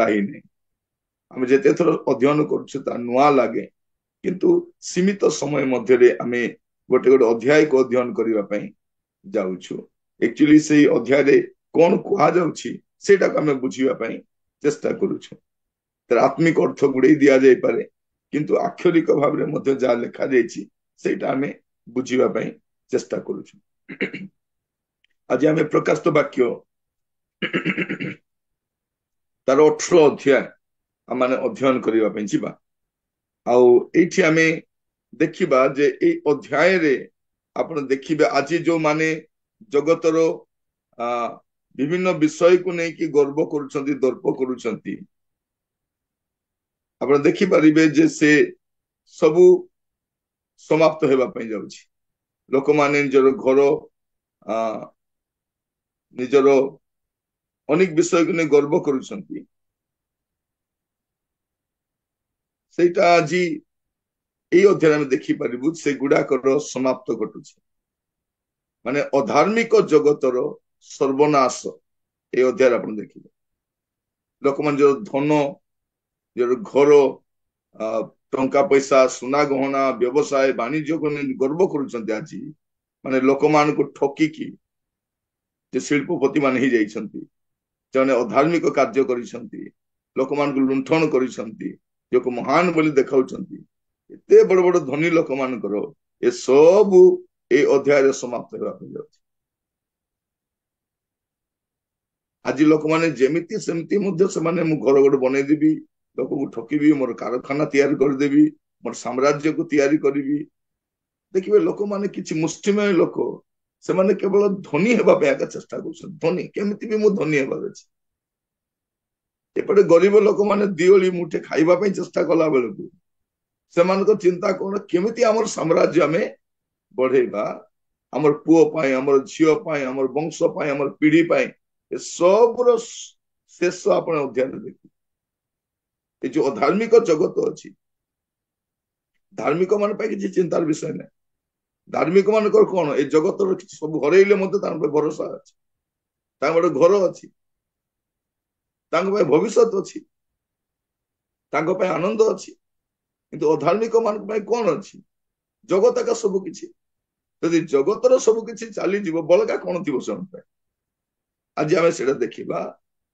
ପୁରା ହେଇନି। ଆମେ ଯେତେ ଥର ଅଧ୍ୟୟନ କରୁଛୁ ତା ନୂଆ ଲାଗେ, କିନ୍ତୁ ସୀମିତ ସମୟ ମଧ୍ୟରେ ଆମେ ଗୋଟେ ଗୋଟେ ଅଧ୍ୟାୟକୁ ଅଧ୍ୟୟନ କରିବା ପାଇଁ ଯାଉଛୁ। एक्चुअली ସେଇ ଅଧ୍ୟାୟରେ କଣ କୁହାଯାଉଛି ସେଇଟାକୁ ଆମେ ବୁଝିବା ପାଇଁ ଚେଷ୍ଟା କରୁଛୁ। ତାର ଆତ୍ମିକ ଅର୍ଥ ଗୁଡେଇ ଦିଆଯାଇପାରେ, କିନ୍ତୁ ଆକ୍ଷରିକ ଭାବରେ ମଧ୍ୟ ଯାହା ଲେଖାଯାଇଛି ସେଇଟା ଆମେ ବୁଝିବା ପାଇଁ ଚେଷ୍ଟା କରୁଛୁ। ଆଜି ଆମେ ପ୍ରକାଶିତ ବାକ୍ୟ ତାର 18 ଅଧ୍ୟାୟ ଆମେ ଅଧ୍ୟୟନ କରିବା ପାଇଁ ଯିବା। ଆଉ ଏଇଠି ଆମେ ଦେଖିବା ଯେ ଏଇ ଅଧ୍ୟାୟରେ ଆପଣ ଦେଖିବେ ଆଜି ଯୋଉମାନେ ଜଗତର ବିଭିନ୍ନ ବିଷୟକୁ ନେଇକି ଗର୍ବ କରୁଛନ୍ତି, ଦର୍ପ କରୁଛନ୍ତି, ଆପଣ ଦେଖିପାରିବେ ଯେ ସେ ସବୁ ସମାପ୍ତ ହେବା ପାଇଁ ଯାଉଛି। ଲୋକମାନେ ନିଜର ଘର, ନିଜର ଅନେକ ବିଷୟକୁ ନେଇ ଗର୍ବ କରୁଛନ୍ତି, ସେଇଟା ଆଜି ଏଇ ଅଧ୍ୟାୟରେ ଆମେ ଦେଖିପାରିବୁ ସେଗୁଡାକର ସମାପ୍ତ ଘଟୁଛି। ମାନେ ଅଧାର୍ମିକ ଜଗତର ସର୍ବନାଶ এই অধ্যাୟରେ ଆପଣ ଦେଖିବେ। ଲୋକମାନେ ଯୋଉ ଧନ, ଯୋଉ ଘର, ଟଙ୍କା ପଇସା, ସୁନା ଗହଣା, ବ୍ୟବସାୟ ବାଣିଜ୍ୟକୁ ନେଇ ଗର୍ବ କରୁଛନ୍ତି ଆଜି, ମାନେ ଲୋକମାନଙ୍କୁ ଠକିକି ଯେ ଶିଳ୍ପପତି ମାନେ ହେଇଯାଇଛନ୍ତି, ସେମାନେ ଅଧାର୍ମିକ କାର୍ଯ୍ୟ କରିଛନ୍ତି, ଲୋକମାନଙ୍କୁ ଲୁଣ୍ଠନ କରିଛନ୍ତି, ଯୋଉ ମହାନ ବୋଲି ଦେଖାଉଛନ୍ତି, ଏତେ ବଡ ବଡ ଧନୀ ଲୋକମାନଙ୍କର ଏସବୁ ଏଇ ଅଧ୍ୟାୟରେ ସମାପ୍ତ ହେବା ପାଇଁ ଯାଉଛି। ଆଜି ଲୋକମାନେ ଯେମିତି ସେମିତି ମଧ୍ୟ ସେମାନେ ମୁଁ ଘର ଗୋଟେ ବନେଇଦେବି, ଲୋକଙ୍କୁ ଠକିବି, ମୋର କାରଖାନା ତିଆରି କରିଦେବି, ମୋର ସାମ୍ରାଜ୍ୟକୁ ତିଆରି କରିବି। ଦେଖିବେ ଲୋକମାନେ କିଛି ମୁଷ୍ଟିମୟ ଲୋକ, ସେମାନେ କେବଳ ଧନୀ ହେବା ପାଇଁ ଆକା ଚେଷ୍ଟା କରୁଛନ୍ତି। ଧନୀ କେମିତି ବି ମୁଁ ଧନୀ ହେବାର ଅଛି। ଏପଟେ ଗରିବ ଲୋକମାନେ ଦିଓଳି ମୁଠେ ଖାଇବା ପାଇଁ ଚେଷ୍ଟା କଲା ବେଳକୁ ସେମାନଙ୍କ ଚିନ୍ତା କଣ, କେମିତି ଆମର ସାମ୍ରାଜ୍ୟ ଆମେ ବଢେଇବା, ଆମର ପୁଅ ପାଇଁ, ଆମର ଝିଅ ପାଇଁ, ଆମର ବଂଶ ପାଇଁ, ଆମର ପିଢି ପାଇଁ। ଏସବୁର ଶେଷ ଆପଣ ଅଧ୍ୟାୟରେ ଦେଖିବେ। ଏ ଯୋଉ ଅଧାର୍ମିକ ଜଗତ ଅଛି, ଧାର୍ମିକ ମାନଙ୍କ ପାଇଁ କିଛି ଚିନ୍ତାର ବିଷୟ ନାହିଁ। ଧାର୍ମିକ ମାନଙ୍କର କଣ, ଏ ଜଗତର କିଛି ସବୁ ହରେଇଲେ ମଧ୍ୟ ତାଙ୍କ ପାଇଁ ଭରସା ଅଛି, ତାଙ୍କ ଗୋଟେ ଘର ଅଛି, ତାଙ୍କ ପାଇଁ ଭବିଷ୍ୟତ ଅଛି, ତାଙ୍କ ପାଇଁ ଆନନ୍ଦ ଅଛି। କିନ୍ତୁ ଅଧାର୍ମିକ ମାନଙ୍କ ପାଇଁ କଣ ଅଛି? ଜଗତ ଏକା ସବୁ କିଛି। ଯଦି ଜଗତର ସବୁ କିଛି ଚାଲିଯିବ, ବଳକା କଣ ଥିବ ସେମାନଙ୍କ ପାଇଁ? ଆଜି ଆମେ ସେଇଟା ଦେଖିବା।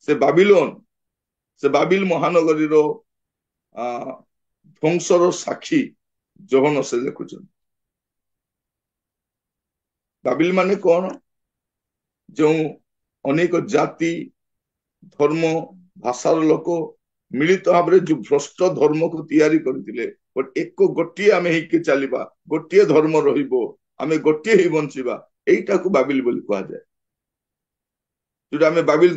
ସେ ବାବିଲୋନ, ସେ ବାବିଲ ମହାନଗରୀର ଧ୍ୱଂସର ସାକ୍ଷୀ ଯୋହନ ସେ ଦେଖୁଛନ୍ତି। ବାବିଲ ମାନେ କଣ? ଯେଉଁ ଅନେକ ଜାତି, ଧର୍ମ, ଭାଷାର ଲୋକ ମିଳିତ ଭାବରେ ଯୋଉ ଭ୍ରଷ୍ଟ ଧର୍ମକୁ ତିଆରି କରିଥିଲେ, ଗୋଟିଏ ଆମେ ହେଇକି ଚାଲିବା, ଗୋଟିଏ ଧର୍ମ ରହିବ, ଆମେ ଗୋଟିଏ ହେଇ ବଞ୍ଚିବା, ଏଇଟାକୁ ବାବିଲ ବୋଲି କୁହାଯାଏ। ଯୋଉଟା ଆମେ ବାବିଲ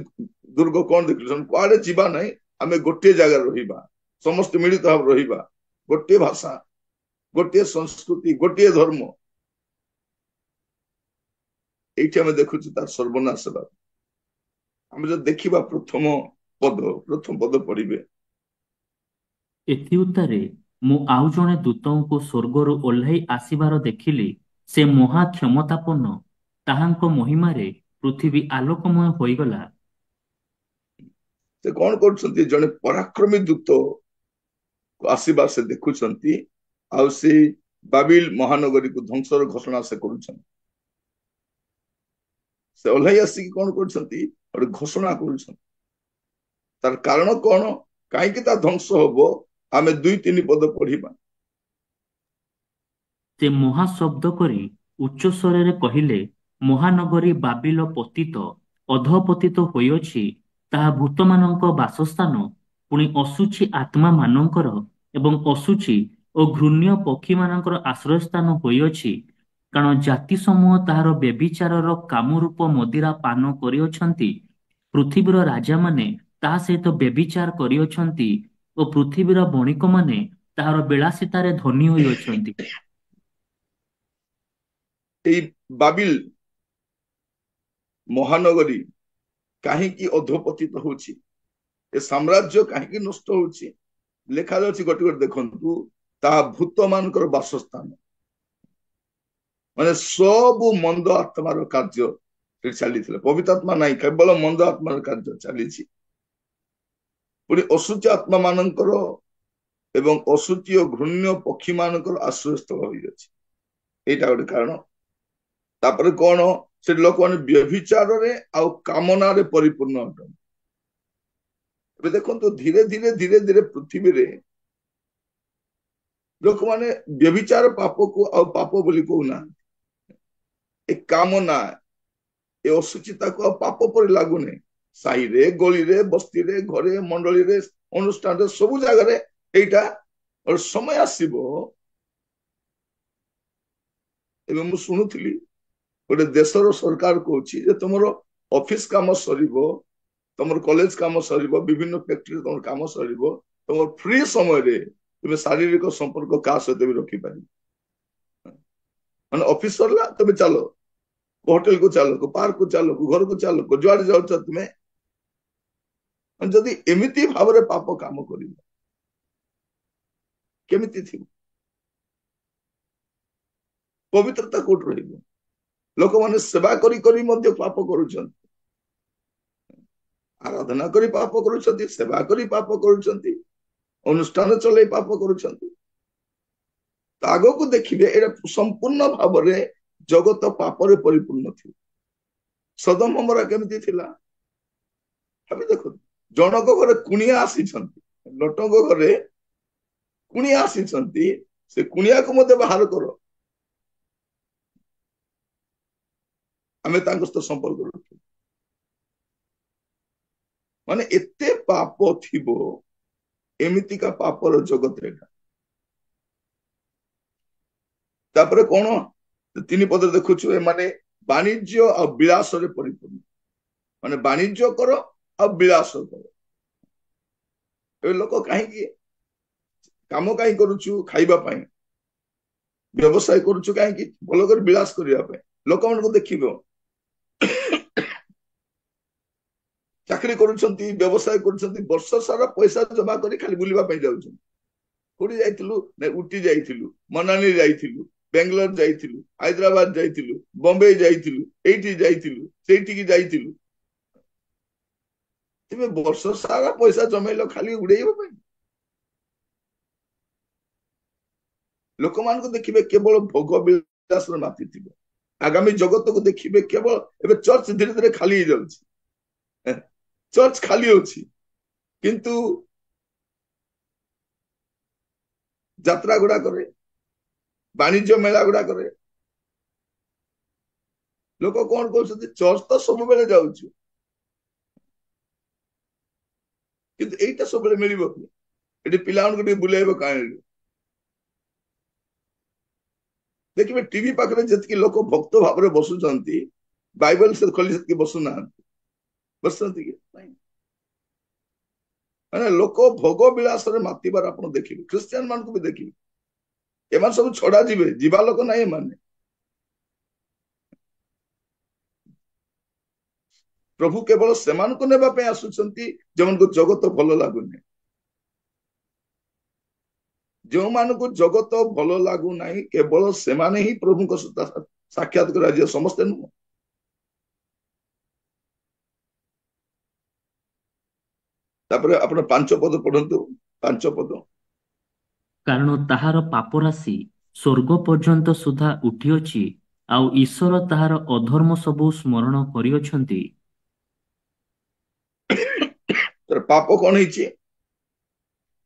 ଦୁର୍ଗ କଣ ଦେଖିଲୁ, କୁଆଡେ ଯିବା ନାହିଁ, ଆମେ ଗୋଟିଏ ଜାଗାରେ ରହିବା, ସମସ୍ତେ ମିଳିତ ଭାବରେ ରହିବା, ଗୋଟିଏ ଭାଷା, ଗୋଟିଏ ସଂସ୍କୃତି, ଗୋଟିଏ ଧର୍ମ। ଏଇଠି ଆମେ ଦେଖୁଛୁ ତାର ସର୍ବନାଶ ହେବା। ଆମେ ଯଦି ଦେଖିବା ପ୍ରଥମ ପଦ ପଢିବେ। ଏଥି ଉତ୍ତାରେ ମୁଁ ଆଉ ଜଣେ ଦୂତଙ୍କୁ ସ୍ୱର୍ଗରୁ ଓହ୍ଲାଇ ଆସିବାର ଦେଖିଲି। ସେ ମହା କ୍ଷମତାପନ୍ନ, ତାହାଙ୍କ ମହିମାରେ ପୃଥିବୀ ଆଲୋକମୟ ହୋଇଗଲା। ସେ କଣ କରୁଛନ୍ତି? ଜଣେ ପରାକ୍ରମୀ ଦୂତ ଆସିବା ସେ ଦେଖୁଛନ୍ତି, ଆଉ ସେ ବାବିଲ ମହାନଗରୀକୁ ଧ୍ୱଂସର ଘୋଷଣା ସେ କରୁଛନ୍ତି। ସେ ଓହ୍ଲାଇ ଆସିକି କଣ କରୁଛନ୍ତି? ଗୋଟେ ଘୋଷଣା କରୁଛନ୍ତି। ତାର କାରଣ କଣ, କାହିଁକି ତା ଧ୍ୱଂସ ହବ? ଆମେ 2-3 ପଦ ପଢିବା। ସେ ମହାଶବ୍ଦ କରି ଉଚ୍ଚ ସ୍ୱରରେ କହିଲେ, ମହାନଗରୀ ବାବିଲ ପତିତ, ଅଧପତିତ ହୋଇଅଛି, ତାହା ଭୂତମାନଙ୍କ ବାସସ୍ଥାନ, ପୁଣି ଅଶୁଚି ଆତ୍ମା ମାନଙ୍କର ଏବଂ ଅଶୁଚି ଓ ଘୃଣ୍ୟ ପକ୍ଷୀମାନଙ୍କର ଆଶ୍ରୟସ୍ଥାନ ହୋଇଅଛି। କାରଣ ଜାତି ସମୂହ ତାହାର ବ୍ୟଭିଚାରର କାମରୂପ ମଦିରା ପାନ କରିଅଛନ୍ତି। ପୃଥିବୀର ରାଜାମାନେ ତାହା ସହିତ ବ୍ୟଭିଚାର କରିଅଛନ୍ତି ଓ ପୃଥିବୀର ବଣିକମାନେ ତାହାର ବିଳାସିତାରେ ଧନୀ ହୋଇଅଛନ୍ତି। ଏଇ ବାବିଲ ମହାନଗରୀ କାହିଁକି ଅଧପତିତ ହଉଛି? ଏ ସାମ୍ରାଜ୍ୟ କାହିଁକି ନଷ୍ଟ ହଉଛି? ଲେଖାଯାଉଛି ଗୋଟେ ଗୋଟେ ଦେଖନ୍ତୁ, ତାହା ଭୂତ ମାନଙ୍କର ବାସସ୍ଥାନ। ମାନେ ସବୁ ମନ୍ଦ ଆତ୍ମାର କାର୍ଯ୍ୟ ସେଠି ଚାଲିଥିଲା। ପବିତ୍ର ଆତ୍ମା ନାହିଁ, କେବଳ ମନ୍ଦ ଆତ୍ମାର କାର୍ଯ୍ୟ ଚାଲିଛି। ପୁଣି ଅଶୁଚି ଆତ୍ମା ମାନଙ୍କର ଏବଂ ଅଶୁଚି ଓ ଘୃଣ୍ୟ ପକ୍ଷୀ ମାନଙ୍କର ଆଶ୍ରୟସ୍ଥଳ ହୋଇଅଛି। ଏଇଟା ଗୋଟେ କାରଣ। ତାପରେ କଣ, ସେଠି ଲୋକମାନେ ବ୍ୟଭିଚାରରେ ଆଉ କାମନାରେ ପରିପୂର୍ଣ୍ଣ ଅଟନ୍ତି। ଏବେ ଦେଖନ୍ତୁ ଧୀରେ ଧୀରେ ଧୀରେ ଧୀରେ ପୃଥିବୀରେ ଲୋକମାନେ ବ୍ୟଭିଚାର ପାପକୁ ଆଉ ପାପ ବୋଲି କହୁନାହାନ୍ତି। ଏ କାମନା, ଏ ଅଶୁଚିତାକୁ ଆଉ ପାପ ପରି ଲାଗୁନି। ସାହିରେ, ଗଳିରେ, ବସ୍ତିରେ, ଘରେ, ମଣ୍ଡଳୀରେ, ଅନୁଷ୍ଠାନରେ, ସବୁ ଜାଗାରେ ଏଇଟା ଗୋଟେ ସମୟ ଆସିବ। ଏବେ ମୁଁ ଶୁଣୁଥିଲି ଗୋଟେ ଦେଶର ସରକାର କହୁଛି ଯେ ତମର ଅଫିସ କାମ ସରିବ, ତମର କଲେଜ କାମ ସରିବ, ବିଭିନ୍ନ ଫ୍ୟାକ୍ଟ୍ରିରେ ତମର କାମ ସରିବ, ତମର ଫ୍ରି ସମୟରେ ତୁମେ ଶାରୀରିକ ସମ୍ପର୍କ କାହା ସହିତ ବି ରଖିପାରିବ। ମାନେ ଅଫିସ ସରିଲା, ତମେ ଚାଲ ହୋଟେଲ କୁ ଚାଲ, ପାର୍କ କୁ ଚାଲ, ଘରକୁ ଚାଲ, ଯୁଆଡେ ଯାଉଛ ତୁମେ। ଯଦି ଏମିତି ଭାବରେ ପାପ କାମ କରିବ କେମିତି ଥିବ? ପବିତ୍ରତା କୋଉଠି ରହିବ? ଲୋକମାନେ ସେବା କରି କରି ମଧ୍ୟ ପାପ କରୁଛନ୍ତି, ଆରାଧନା କରି ପାପ କରୁଛନ୍ତି, ସେବା କରି ପାପ କରୁଛନ୍ତି, ଅନୁଷ୍ଠାନ ଚଲେଇ ପାପ କରୁଛନ୍ତି। ତ ଆଗକୁ ଦେଖିବେ ଏଇଟା ସମ୍ପୂର୍ଣ୍ଣ ଭାବରେ ଜଗତ ପାପରେ ପରିପୂର୍ଣ୍ଣ ଥିବ। ସଦମ ଗମୋରା କେମିତି ଥିଲା ଭାବି ଦେଖନ୍ତୁ। ଜଣକ ଘରେ କୁଣିଆ ଆସିଛନ୍ତି, ଲଟଙ୍କ ଘରେ କୁଣିଆ ଆସିଛନ୍ତି, ସେ କୁଣିଆକୁ ମଧ୍ୟ ବାହାର କର, ଆମେ ତାଙ୍କ ସହିତ ସମ୍ପର୍କ ରଖିବୁ। ମାନେ ଏତେ ପାପ ଥିବ, ଏମିତିକା ପାପର ଜଗତ ଏଟା। ତାପରେ କଣ, 3 ପଦରେ ଦେଖୁଛୁ, ଏମାନେ ବାଣିଜ୍ୟ ଆଉ ବିଳାସରେ ପରିପୂର୍ଣ୍ଣ। ମାନେ ବାଣିଜ୍ୟ କର ଆଉ ବିଳାସ କର। ଏ ଲୋକ କାହିଁକି କାମ କାହିଁ କରୁଛୁ? ଖାଇବା ପାଇଁ। ବ୍ୟବସାୟ କରୁଛୁ କାହିଁକି? ଭଲ କରି ବିଳାସ କରିବା ପାଇଁ। ଲୋକମାନଙ୍କୁ ଦେଖିବ, ଚାକିରି କରୁଛନ୍ତି, ବ୍ୟବସାୟ କରୁଛନ୍ତି, ବର୍ଷ ସାରା ପଇସା ଜମା କରି ଖାଲି ବୁଲିବା ପାଇଁ ଯାଉଛନ୍ତି। କୋଉଠି ଯାଇଥିଲୁ? ଉଟି ଯାଇଥିଲୁ, ମନାଲି ଯାଇଥିଲୁ, ବେଙ୍ଗଲୋର ଯାଇଥିଲୁ, ହାଇଦ୍ରାବାଦ ଯାଇଥିଲୁ, ବମ୍ବେ ଯାଇଥିଲୁ, ଏଇଠି ଯାଇଥିଲୁ, ସେଇଠିକି ଯାଇଥିଲୁ। ତେବେ ବର୍ଷ ସାରା ପଇସା ଜମେଇଲ ଖାଲି ଉଡେଇବା ପାଇଁ। ଲୋକମାନଙ୍କୁ ଦେଖିବେ କେବଳ ଭୋଗ ବିଳାସରେ ମାତିଥିବ। ଆଗାମୀ ଜଗତକୁ ଦେଖିବେ କେବଳ, ଏବେ ଚର୍ଚ୍ଚ ଧୀରେ ଧୀରେ ଖାଲି ହେଇଯାଉଛି, ଚର୍ଚ୍ଚ ଖାଲି ଅଛି, କିନ୍ତୁ ଯାତ୍ରା ଗୁଡାକରେ, ବାଣିଜ୍ୟ ମେଳା ଗୁଡାକରେ ଲୋକ କଣ କରୁଛନ୍ତି? ଚର୍ଚ୍ଚ ତ ସବୁବେଳେ ଯାଉଛୁ, କିନ୍ତୁ ଏଇଟା ସବୁବେଳେ ମିଳିବ କି? ଏଠି ପିଲାମାନଙ୍କୁ ଟିକେ ବୁଲେଇବ କାହିଁକି? ଦେଖିବେ ଟିଭି ପାଖରେ ଯେତିକି ଲୋକ ଭକ୍ତ ଭାବରେ ବସୁଛନ୍ତି, ବାଇବଲ ସେ ଖୋଲି ସେତିକି ବସୁନାହାନ୍ତି। ବସୁଛନ୍ତି କି ନାଇଁ? ମାନେ ଲୋକ ଭୋଗ ବିଳାସରେ ମାତିବାର ଆପଣ ଦେଖିବେ। ଖ୍ରୀଷ୍ଟିଆନ ମାନଙ୍କୁ ବି ଦେଖିବେ, ଏମାନେ ସବୁ ଛଡା ଯିବେ, ଯିବା ଲୋକ ନାହିଁ ଏମାନେ। ପ୍ରଭୁ କେବଳ ସେମାନଙ୍କୁ ନେବା ପାଇଁ ଆସୁଛନ୍ତି ଯେଉଁମାନଙ୍କୁ ଜଗତ ଭଲ ଲାଗୁନି। ଯେଉଁମାନଙ୍କୁ ଜଗତ ଭଲ ଲାଗୁନାହିଁ, କେବଳ ସେମାନେ ହିଁ ପ୍ରଭୁଙ୍କ ସହିତ ସାକ୍ଷାତ କରାଯିବ, ସମସ୍ତେ ନୁହଁ। ତାପରେ ଆପଣ 5 ପଦ ପଢନ୍ତୁ, 5 ପଦ। କାରଣ ତାହାର ପାପ ରାଶି ସ୍ୱର୍ଗ ପର୍ଯ୍ୟନ୍ତ ସୁଦ୍ଧା ଉଠିଅଛି, ଆଉ ଈଶ୍ୱର ତାହାର ଅଧର୍ମ ସବୁ ସ୍ମରଣ କରିଅଛନ୍ତି। ତାର ପାପ କଣ ହେଇଛି?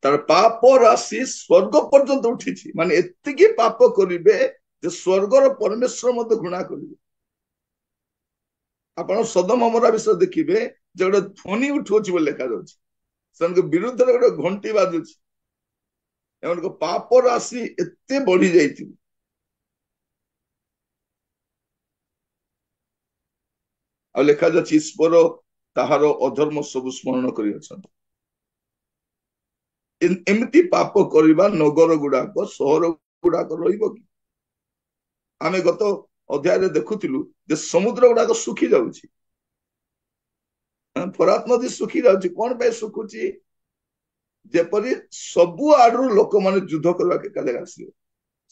ତାର ପାପ ରାଶି ସ୍ୱର୍ଗ ପର୍ଯ୍ୟନ୍ତ ଉଠିଛି। ମାନେ ଏତିକି ପାପ କରିବେ ଯେ ସ୍ୱର୍ଗର ପରମେଶ୍ୱର ମଧ୍ୟ ଘୃଣା କରିବେ। ଆପଣ ସଦମ ଗମୋରା ବିଷୟ ଦେଖିବେ ଯେ ଗୋଟେ ଧ୍ୱନି ଉଠୁଅଛି ବୋଲି ଲେଖାଯାଉଛି। ସେମାନଙ୍କ ବିରୁଦ୍ଧରେ ଗୋଟେ ଘଣ୍ଟି ବାଜୁଛି। ଏମାନଙ୍କ ପାପ ରାଶି ଏତେ ବଢି ଯାଇଥିବ। ଆଉ ଲେଖାଯାଉଛି ଈଶ୍ୱର ତାହାର ଅଧର୍ମ ସବୁ ସ୍ମରଣ କରିଅଛନ୍ତି। ଏମିତି ପାପ କରିବା ନଗର ଗୁଡାକ, ସହର ଗୁଡାକ ରହିବ କି? ଆମେ ଗତ ଅଧ୍ୟାୟରେ ଦେଖୁଥିଲୁ ଯେ ସମୁଦ୍ର ଗୁଡାକ ଶୁଖି ଯାଉଛି, ଫରାତ ନଦୀ ଶୁଖି ଯାଉଛି। କଣ ପାଇଁ ଶୁଖୁଛି? ଯେପରି ସବୁ ଆଡରୁ ଲୋକମାନେ ଯୁଦ୍ଧ କରିବାକୁ ଏକା ଜାଗା ଆସିବେ।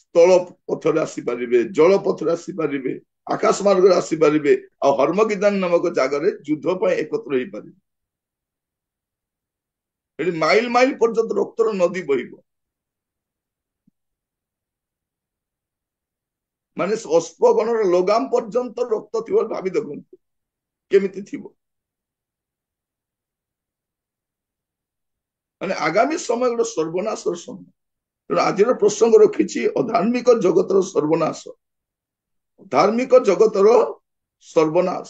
ସ୍ଥଳ ପଥରେ ଆସିପାରିବେ, ଜଳ ପଥରେ ଆସିପାରିବେ, ଆକାଶ ମାର୍ଗରେ ଆସିପାରିବେ, ଆଉ ହର୍ମଗିଦାନ ନାମକ ଜାଗାରେ ଯୁଦ୍ଧ ପାଇଁ ଏକତ୍ର ହେଇପାରିବେ। ଏଠି ମାଇଲ ମାଇଲ ପର୍ଯ୍ୟନ୍ତ ରକ୍ତର ନଦୀ ବହିବ। ମାନେ ଅଶ୍ପଗଣର ଲଗାମ ପର୍ଯ୍ୟନ୍ତ ରକ୍ତ ଥିବ ଭାବି ଦେଖନ୍ତୁ କେମିତି ଥିବ। ମାନେ ଆଗାମୀ ସମୟ ଗୋଟେ ସର୍ବନାଶର ସମୟ। ତେଣୁ ଆଜିର ପ୍ରସଙ୍ଗ ରଖିଛି ଅଧାର୍ମିକ ଜଗତର ସର୍ବନାଶ। ଧାର୍ମିକ ଜଗତର ସର୍ବନାଶ।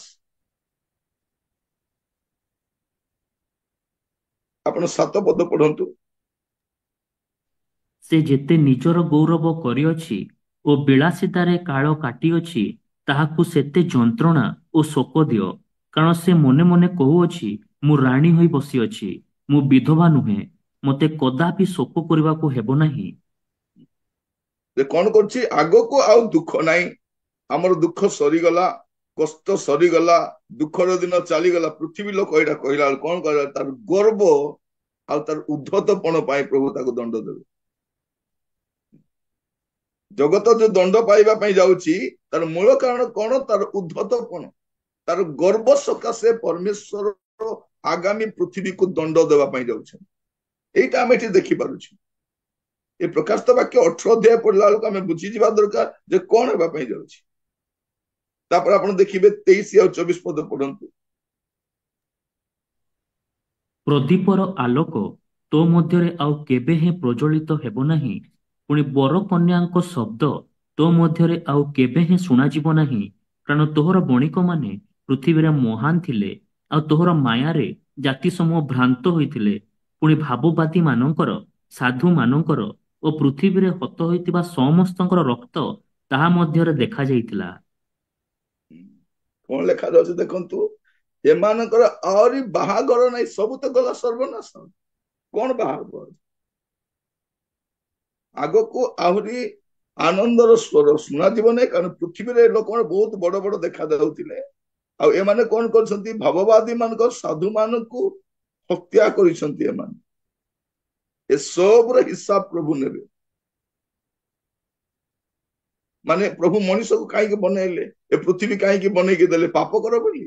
ଆପଣ 7 ପଦ ପଢନ୍ତୁ। ସେ ଯେତେ ନିଜର ଗୌରବ କରିଅଛି ଓ ବିଳାସିତାରେ କାଳ କାଟିଅଛି, ତାହାକୁ ସେତେ ଯନ୍ତ୍ରଣା ଓ ଶୋକ ଦିଅ। କାରଣ ସେ ମନେ ମନେ କହୁଅଛି, ମୁଁ ରାଣୀ ହୋଇ ବସିଅଛି, ମୁଁ ବିଧବା ନୁହେଁ, ମୋତେ କଦାପି ଶୋକ କରିବାକୁ ହେବ ନାହିଁ। ଯେ କଣ କରୁଛି, ଆଗକୁ ଆଉ ଦୁଃଖ ନାହିଁ, ଆମର ଦୁଃଖ ସରିଗଲା, କଷ୍ଟ ସରିଗଲା, ଦୁଃଖର ଦିନ ଚାଲିଗଲା। ପୃଥିବୀ ଲୋକ ଏଇଟା କହିଲା ବେଳେ କଣ କହିଲା, ତାର ଗର୍ବ ଆଉ ତାର ଉଦ୍ଧତପଣ ପାଇଁ ପ୍ରଭୁ ତାକୁ ଦଣ୍ଡ ଦେବେ। ଜଗତ ଯୋଉ ଦଣ୍ଡ ପାଇବା ପାଇଁ ଯାଉଛି ତାର ମୂଳ କାରଣ କଣ, ତାର ଉଦ୍ଧତପଣ, ତାର ଗର୍ବ ସକାଶେ ପରମେଶ୍ୱର ଆଗାମୀ ପୃଥିବୀକୁ ଦଣ୍ଡ ଦେବା ପାଇଁ ଯାଉଛନ୍ତି। ଏଇଟା ଆମେ ଏଠି ଦେଖିପାରୁଛୁ। ଏ ପ୍ରକାଶିତ ବାକ୍ୟ 18 ଅଧ୍ୟାୟ ପଢିଲା ବେଳକୁ ଆମେ ବୁଝିଯିବା ଦରକାର ଯେ କଣ ହେବା ପାଇଁ ଯାଉଛି। ତାପରେ ଆପଣ ଦେଖିବେ 23 ଆଉ 24 ପଦ ପଢନ୍ତୁ। ପ୍ରଦୀପର ଆଲୋକ ତୋ ମଧ୍ୟରେ ଆଉ କେବେ ହେଁ ପ୍ରଜ୍ୱଳିତ ହେବ ନାହିଁ। ପୁଣି ବର କନ୍ୟାଙ୍କ ଶବ୍ଦ ତୋ ମଧ୍ୟରେ ଆଉ କେବେ ହେଁ ଶୁଣାଯିବ ନାହିଁ। କାରଣ ତୋହର ବଣିକମାନେ ପୃଥିବୀରେ ମହାନ ଥିଲେ, ଆଉ ତୋହର ମାୟାରେ ଜାତି ସମୂହ ଭ୍ରାନ୍ତ ହୋଇଥିଲେ। ପୁଣି ଭାବବାଦୀ ମାନଙ୍କର, ସାଧୁ ମାନଙ୍କର ଓ ପୃଥିବୀରେ ହତ ହୋଇଥିବା ସମସ୍ତଙ୍କର ରକ୍ତ ତାହା ମଧ୍ୟରେ ଦେଖାଯାଇଥିଲା। କଣ ଲେଖାଯାଉଛି ଦେଖନ୍ତୁ, ଏମାନଙ୍କର ଆହୁରି ବାହାଘର ନାହିଁ, ସବୁ ତ ଗଲା ସର୍ବନାଶ। କଣ ବାହାଘର? ଆଗକୁ ଆହୁରି ଆନନ୍ଦର ସ୍ୱର ଶୁଣାଯିବ ନାହିଁ, କାରଣ ପୃଥିବୀରେ ଲୋକମାନେ ବହୁତ ବଡ ବଡ ଦେଖା ଯାଉଥିଲେ। ଆଉ ଏମାନେ କଣ କରିଛନ୍ତି, ଭାବବାଦୀ ମାନଙ୍କ, ସାଧୁ ମାନଙ୍କୁ ହତ୍ୟା କରିଛନ୍ତି। ଏମାନେ ଏସବୁର ହିସାବ ପ୍ରଭୁ ନେବେ। ମାନେ ପ୍ରଭୁ ମଣିଷକୁ କାହିଁକି ବନେଇଲେ, ଏ ପୃଥିବୀ କାହିଁକି ବନେଇକି ଦେଲେ, ପାପ କର ବୋଲି?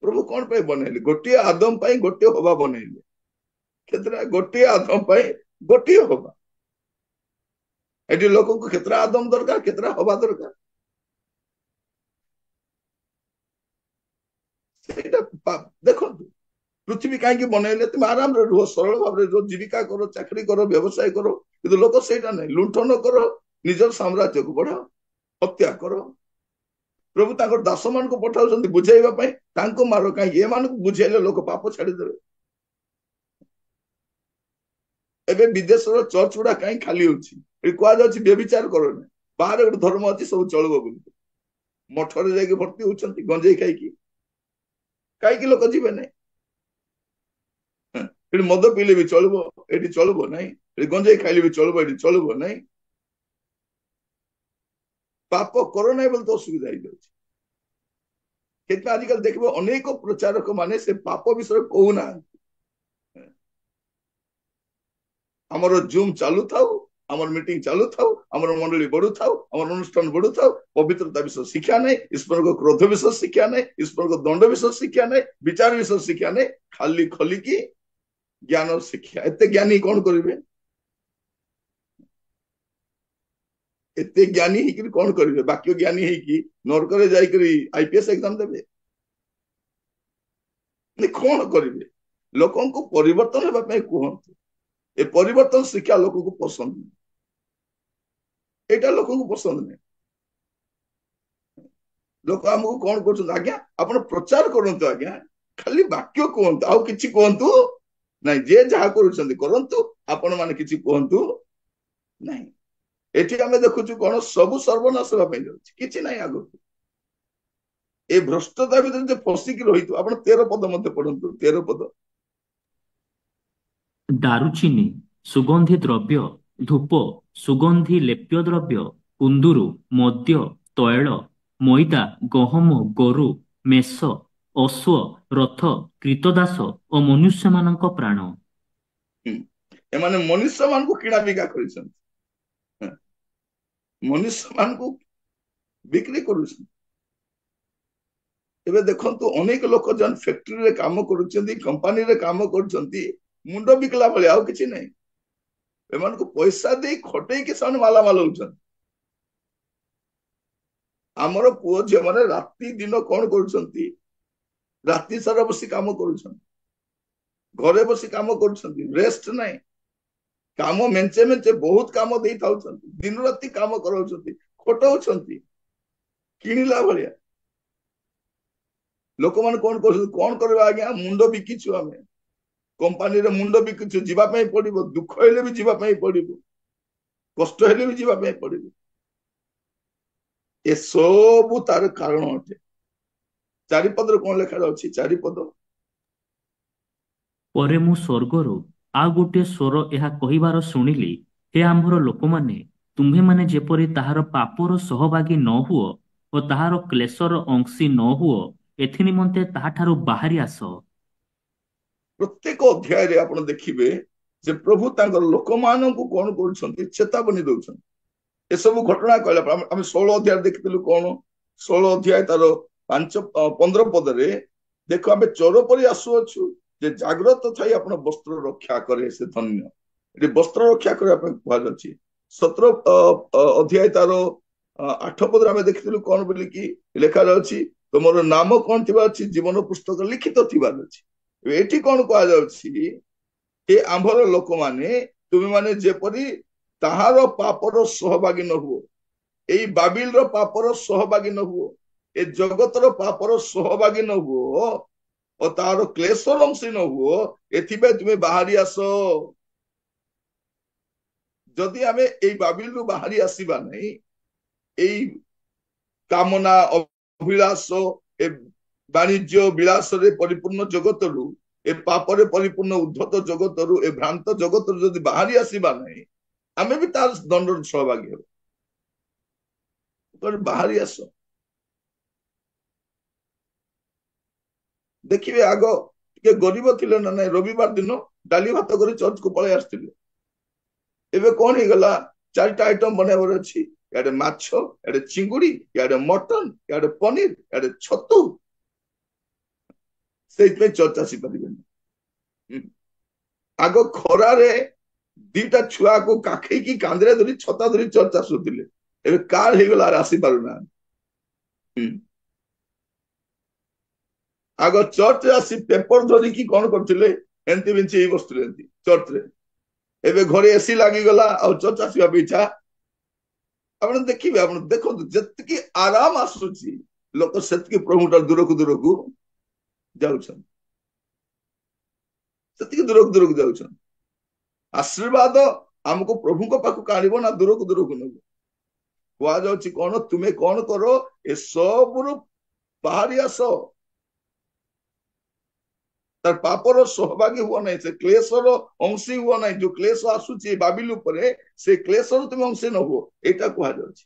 ପ୍ରଭୁ କଣ ପାଇଁ ବନେଇଲେ? ଗୋଟିଏ ଆଦମ ପାଇଁ ଗୋଟିଏ ହବା ବନେଇଲେ। କେତେଟା? ଗୋଟିଏ ଆଦମ ପାଇଁ ଗୋଟିଏ ହବା। ଏଠି ଲୋକଙ୍କୁ କେତେଟା ଆଦମ ଦରକାର, କେତେଟା ହବା ଦରକାର? ସେଇଟା ଦେଖନ୍ତୁ, ପୃଥିବୀ କାହିଁକି ବନେଇଲେ? ତୁମେ ଆରାମରେ ରୁହ, ସରଳ ଭାବରେ ରୁହ, ଜୀବିକା କର, ଚାକିରି କର, ବ୍ୟବସାୟ କର। କିନ୍ତୁ ଲୋକ ସେଇଟା ନାହିଁ, ଲୁଣ୍ଠନ କର, ନିଜର ସାମ୍ରାଜ୍ୟକୁ ବଢାଅ, ହତ୍ୟା କର। ପ୍ରଭୁ ତାଙ୍କର ଦାସ ମାନଙ୍କୁ ପଠାଉଛନ୍ତି ବୁଝେଇବା ପାଇଁ, ତାଙ୍କୁ ମାର କାହିଁକି? ଏମାନଙ୍କୁ ବୁଝେଇଲେ ଲୋକ ପାପ ଛାଡିଦେବେ। ଏବେ ବିଦେଶର ଚର୍ଚ୍ଚ ଗୁଡା କାହିଁ ଖାଲି ହଉଛି? ଏଠି କୁହାଯାଉଛି ବ୍ୟଭିଚାର କରନି, ବାହାରେ ଗୋଟେ ଧର୍ମ ଅଛି ସବୁ ଚଳିବ ବୋଲି। ମଠରେ ଯାଇକି ଭର୍ତ୍ତି ହଉଛନ୍ତି ଗଞ୍ଜେଇ ଖାଇକି। କାହିଁକି ଲୋକ ଯିବେ ନାହିଁ? ଏଠି ମଦ ପିଇଲେ ବି ଚଳିବ, ଏଠି ଚଳିବ ନାହିଁ। ଏଠି ଗଞ୍ଜେଇ ଖାଇଲେ ବି ଚଳିବ, ଏଠି ଚଳିବ ନାହିଁ। ପାପ କର ନାହିଁ ବୋଲି ତ ଅସୁବିଧା ହେଇଯାଉଛି। କିନ୍ତୁ ଆଜିକାଲି ଦେଖିବ ଅନେକ ପ୍ରଚାରକ ମାନେ ସେ ପାପ ବିଷୟରେ କହୁନାହାନ୍ତି। ଆମର ଜୁମ୍ ଚାଲୁଥାଉ, ଆମର ମିଟିଂ ଚାଲୁଥାଉ, ଆମର ମଣ୍ଡଳୀ ବଢୁଥାଉ, ଆମର ଅନୁଷ୍ଠାନ ବଢୁଥାଉ, ପବିତ୍ରତା ବିଷୟ ଶିକ୍ଷା ନାହିଁ, ଈଶ୍ୱରଙ୍କ କ୍ରୋଧ ବିଷୟ ଶିକ୍ଷା ନାହିଁ, ଈଶ୍ୱରଙ୍କ ଦଣ୍ଡ ବିଷୟ ଶିକ୍ଷା ନାହିଁ, ବିଚାର ବିଷୟ ଶିକ୍ଷା ନାହିଁ, ଖାଲି ଖୋଲିକି ଜ୍ଞାନ ଶିକ୍ଷା। ଏତେ ଜ୍ଞାନୀ କଣ କରିବେ? ଏତେ ଜ୍ଞାନୀ ହେଇକି କଣ କରିବେ? ବାକ୍ୟ ଜ୍ଞାନୀ ହେଇକି ନରକରେ ଯାଇକରି IPS ଏକ୍ସାମ ଦେବେ? କଣ କରିବେ? ଲୋକଙ୍କୁ ପରିବର୍ତ୍ତନ ହେବା ପାଇଁ କୁହନ୍ତୁ। ଏ ପରିବର୍ତ୍ତନ ଶିକ୍ଷା ଲୋକଙ୍କୁ ପସନ୍ଦ ନାହିଁ, ଏଇଟା ଲୋକଙ୍କୁ ପସନ୍ଦ ନାହିଁ। ଲୋକ ଆମକୁ କଣ କରୁଛନ୍ତି, ଆଜ୍ଞା ଆପଣ ପ୍ରଚାର କରନ୍ତୁ, ଆଜ୍ଞା ଖାଲି ବାକ୍ୟ କୁହନ୍ତୁ, ଆଉ କିଛି କୁହନ୍ତୁ ନାଇଁ, ଯିଏ ଯାହା କରୁଛନ୍ତି କରନ୍ତୁ, ଆପଣ ମାନେ କିଛି କୁହନ୍ତୁ ନାହିଁ। ଏଠି ଆମେ ଦେଖୁଛୁ କଣ, ସବୁ ସର୍ବନାଶ ହେବା ପାଇଁ ଯାଉଛି, କିଛି ନାହିଁ ଆଗକୁ। ଏ ଭ୍ରଷ୍ଟତା ଭିତରେ ଯେ ଫସିକି ରହିଥିବ। ଆପଣ 13 ପଦ ମଧ୍ୟ ପଢନ୍ତୁ, 13 ପଦ। ଦାରୁଚିନି, ସୁଗନ୍ଧି ଦ୍ରବ୍ୟ, ଧୂପ, ସୁଗନ୍ଧି ଲେପ୍ୟ ଦ୍ରବ୍ୟ, କୁନ୍ଦୁରୁ, ମଦ୍ୟ, ତୈଳ, ମଇଦା, ଗହମ, ଗୋରୁ, ମେଷ, ଅଶ୍ୱ, ରଥ, କ୍ରୀତଦାସ ଓ ମନୁଷ୍ୟମାନଙ୍କ ପ୍ରାଣ। ଏମାନେ ମନୁଷ୍ୟ ମାନଙ୍କୁ କିଣା ବିକା କରିଛନ୍ତି, ମନୁଷ୍ୟ ମାନଙ୍କୁ ବିକ୍ରି କରୁଛନ୍ତି। ଏବେ ଦେଖନ୍ତୁ ଅନେକ ଲୋକ ଜଣେ ଫ୍ୟାକ୍ଟ୍ରିରେ କାମ କରୁଛନ୍ତି, କମ୍ପାନୀରେ କାମ କରୁଛନ୍ତି, ମୁଣ୍ଡ ବିକିଲା ଭଳି ଆଉ କିଛି ନାହିଁ। ଏମାନଙ୍କୁ ପଇସା ଦେଇ ଖଟେଇକି ସେମାନେ ମାଲାମାଲ ହଉଛନ୍ତି। ଆମର ପୁଅ ଝିଅ ମାନେ ରାତି ଦିନ କଣ କରୁଛନ୍ତି? ରାତି ସାରା ବସି କାମ କରୁଛନ୍ତି, ଘରେ ବସି କାମ କରୁଛନ୍ତି, ରେଷ୍ଟ ନାହିଁ। କାମ ମେଞ୍ଚେ ମେଞ୍ଚେ ବହୁତ କାମ ଦେଇଥାଉଛନ୍ତି, ଦିନ ରାତି କାମ କରାଉଛନ୍ତି, ଖଟଉଛନ୍ତି କିଣିଲା ଭଳିଆ। ଲୋକମାନେ କଣ କରୁଛନ୍ତି? କଣ କରିବା ଆଜ୍ଞା, ମୁଣ୍ଡ ବିକିଛୁ ଆମେ, କମ୍ପାନୀରେ ମୁଣ୍ଡ ବିକିଛୁ, ଯିବା ପାଇଁ ପଡିବ, ଦୁଃଖ ହେଲେ ବି ଯିବା ପାଇଁ ପଡିବ, କଷ୍ଟ ହେଲେ ବି ଯିବା ପାଇଁ ପଡିବ। ଏସବୁ ତାର କାରଣ ଅଟେ। ଚାରିପଦରେ କଣ ଲେଖା ଅଛି? ଚାରିପଦ, ପରେ ମୁଁ ସ୍ୱର୍ଗରୁ ଆଉ ଗୋଟିଏ ସ୍ୱର ଏହା କହିବାର ଶୁଣିଲି, ହେ ଆମ୍ଭର ଲୋକମାନେ, ତୁମ୍ଭେମାନେ ଯେପରି ତାହାର ପାପର ସହଭାଗୀ ନ ହୁଅ ଓ ତାହାର କ୍ଲେଶର ଅଂଶୀ ନ ହୁଅ, ଏଥିନିମନ୍ତେ ତାହାଠାରୁ ବାହାରି ଆସ। ପ୍ରତ୍ୟେକ ଅଧ୍ୟାୟରେ ଆପଣ ଦେଖିବେ ଯେ ପ୍ରଭୁ ତାଙ୍କର ଲୋକମାନଙ୍କୁ କଣ କରୁଛନ୍ତି? ଚେତାବନୀ ଦଉଛନ୍ତି। ଏସବୁ ଘଟଣା କହିଲା ପରେ ଆମେ 16 ଅଧ୍ୟାୟ ଦେଖିଥିଲୁ କଣ? 16 ଅଧ୍ୟାୟ ତାର 15 ପଦରେ ଦେଖ, ଆମେ ଚୋର ପରି ଆସୁଅଛୁ, ଯେ ଜାଗ୍ରତ ଥାଇ ଆପଣ ବସ୍ତ୍ର ରକ୍ଷା କରେ ସେ ଧନ୍ୟ। ଏଠି ବସ୍ତ୍ର ରକ୍ଷା କରିବା ପାଇଁ କୁହାଯାଉଛି। 17 ଅଧ୍ୟାୟ ତାର 8 ପଦରେ ଆମେ ଦେଖିଥିଲୁ କଣ ବୋଲିକି ଲେଖା ଯାଉଛି? ତୁମର ନାମ କଣ ଥିବା ଅଛି? ଜୀବନ ପୁସ୍ତକ ଲିଖିତ ଥିବାର ଅଛି। ଏଠି କଣ କୁହାଯାଉଛି? ଏ ଆମ୍ଭର ଲୋକମାନେ, ତୁମେମାନେ ଯେପରି ତାହାର ପାପର ସହଭାଗୀ ନ ହୁଅ, ଏଇ ବାବିଲର ପାପର ସହଭାଗୀ ନ ହୁଅ, ଏ ଜଗତର ପାପର ସହଭାଗୀ ନ ହୁଅ ଓ ତାର କ୍ଲେଶର ଅଂଶୀ ନ ହୁଅ, ଏଥିପାଇଁ ତୁମେ ବାହାରି ଆସ। ଯଦି ଆମେ ଏଇ ବାବିଲରୁ ବାହାରି ଆସିବା ନାହିଁ, ଏଇ କାମନା, ଅଭିଳାଷ, ଏ ବାଣିଜ୍ୟ ବିଳାସରେ ପରିପୂର୍ଣ୍ଣ ଜଗତରୁ, ଏ ପାପରେ ପରିପୂର୍ଣ୍ଣ ଉଦ୍ଧତ ଜଗତରୁ, ଏ ଭ୍ରାନ୍ତ ଜଗତରୁ ଯଦି ବାହାରି ଆସିବା ନାହିଁ, ଆମେ ବି ତାର ଦଣ୍ଡର ସହଭାଗୀ ହେବ। ବାହାରି ଆସ। ଦେଖିବେ, ଆଗ ଟିକେ ଗରିବ ଥିଲେ ନା ନାଇଁ, ରବିବାର ଦିନ ଡାଲି ଭାତ କରି ଚର୍ଚ୍ଚକୁ ପଳେଇ ଆସିଥିଲେ। ଏବେ କଣ ହେଇଗଲା? 4ଟା ଆଇଟମ ବନେଇବାର ଅଛି। ଇଆଡେ ମାଛ, ଇଆଡେ ଚିଙ୍ଗୁଡି, ଇଆଡେ ମଟନ, ଇଆଡେ ପନିର, ଇଆଡେ ଛତୁ। ସେଇଥିପାଇଁ ଚର୍ଚ୍ଚ ଆସିପାରିବେନି। ଆଗ ଖରାରେ 2ଟା ଛୁଆକୁ କାଖେଇକି କାନ୍ଧରେ ଧରି ଛତା ଧରି ଚର୍ଚ୍ଚ ଆସୁଥିଲେ। ଏବେ କାର ହେଇଗଲା, ଆସିପାରୁନାହାନ୍ତି। ଆଗ ଚର୍ଚ୍ଚରେ ଆସି ପେପର ଧରିକି କଣ କରୁଥିଲେ? ଏମିତି ବିଞ୍ଚି ହେଇ ବସୁଥିଲେ ଏମିତି ଚର୍ଚ୍ଚରେ। ଏବେ ଘରେ ଏସି ଲାଗିଗଲା, ଆଉ ଚର୍ଚ୍ଚ ଆସିବା ପାଇଁ ଇଚ୍ଛା। ଆପଣ ଦେଖିବେ, ଆପଣ ଦେଖନ୍ତୁ, ଯେତିକି ଆରାମ ଆସୁଛି, ଲୋକ ସେତିକି ପ୍ରଭୁଠାରୁ ଦୂରକୁ ଦୂରକୁ ଯାଉଛନ୍ତି, ସେତିକି ଦୂରକୁ ଦୂରକୁ ଯାଉଛନ୍ତି। ଆଶୀର୍ବାଦ ଆମକୁ ପ୍ରଭୁଙ୍କ ପାଖକୁ ଆଣିବ ନା ଦୂରକୁ ଦୂରକୁ ନେବ? କୁହାଯାଉଛି କଣ? ତୁମେ କଣ କର? ଏସବୁରୁ ବାହାରି ଆସ, ତାର ପାପର ସହଭାଗୀ ହୁଅ ନାହିଁ, ସେ କ୍ଲେଶର ଅଂଶୀ ହୁଅ ନାହିଁ। ଯୋଉ କ୍ଲେଶ ଆସୁଛି ବାବିଲ ଉପରେ, ସେ କ୍ଲେଶର ତୁମେ ଅଂଶୀ ନ ହୁଅ, ଏଇଟା କୁହାଯାଉଛି।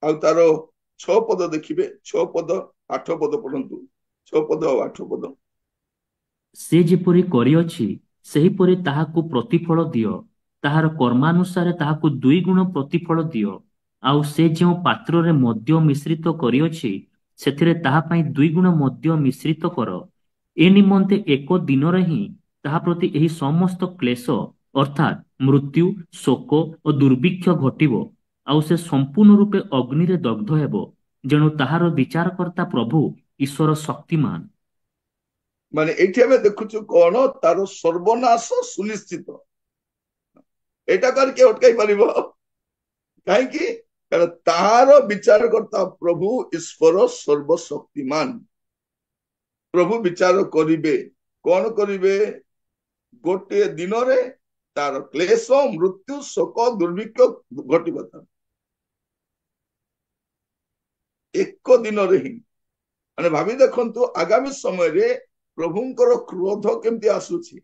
ଆଉ ତାର 6 ପଦ ଦେଖିବେ, 6 ପଦ 8 ପଦ ପଢନ୍ତୁ। 6 ପଦ ଆଉ 8 ପଦ। ସେ ଯେପରି କରିଅଛି, ସେହିପରି ତାହାକୁ ପ୍ରତିଫଳ ଦିଅ, ତାହାର କର୍ମାନୁସାରେ ତାହାକୁ 2 ଗୁଣ ପ୍ରତିଫଳ ଦିଅ। ଆଉ ସେ ଯେଉଁ ପାତ୍ରରେ ମଦ୍ୟ ମିଶ୍ରିତ କରିଅଛି, ସେଥିରେ ତାହା ପାଇଁ 2 ଗୁଣ ମଦ୍ୟ ମିଶ୍ରିତ କର। ଏ ନିମନ୍ତେ ଏକ ଦିନରେ ହିଁ ତାହା ପ୍ରତି ଏହି ସମସ୍ତ କ୍ଲେଶ ଅର୍ଥାତ୍ ମୃତ୍ୟୁ, ଶୋକ ଓ ଦୁର୍ଭିକ୍ଷ ଘଟିବ, ଆଉ ସେ ସମ୍ପୂର୍ଣ୍ଣ ରୂପେ ଅଗ୍ନିରେ ଦଗ୍ଧ ହେବ। ଯେଣୁ ତାହାର ବିଚାରକର୍ତ୍ତା ପ୍ରଭୁ ଈଶ୍ୱର ଶକ୍ତିମାନ। ମାନେ ଏଇଠି ଆମେ ଦେଖୁଛୁ କଣ? ତାର ସର୍ବନାଶ ସୁନିଶ୍ଚିତ। ଏଇଟାକୁ ଆଉ କିଏ ଅଟକାଇ ପାରିବ? କାହିଁକି? କାରଣ ତାହାର ବିଚାରକର୍ତ୍ତା ପ୍ରଭୁ ଈଶ୍ୱର ସର୍ବଶକ୍ତିମାନ। ପ୍ରଭୁ ବିଚାର କରିବେ। କଣ କରିବେ? ଗୋଟିଏ ଦିନରେ ତାର କ୍ଲେଶ, ମୃତ୍ୟୁ, ଶୋକ, ଦୁର୍ଭିକ୍ଷ ଘଟିବ। ଏକ ଦିନରେ ହିଁ। ମାନେ ଭାବି ଦେଖନ୍ତୁ, ଆଗାମୀ ସମୟରେ ପ୍ରଭୁଙ୍କର କ୍ରୋଧ କେମିତି ଆସୁଛି।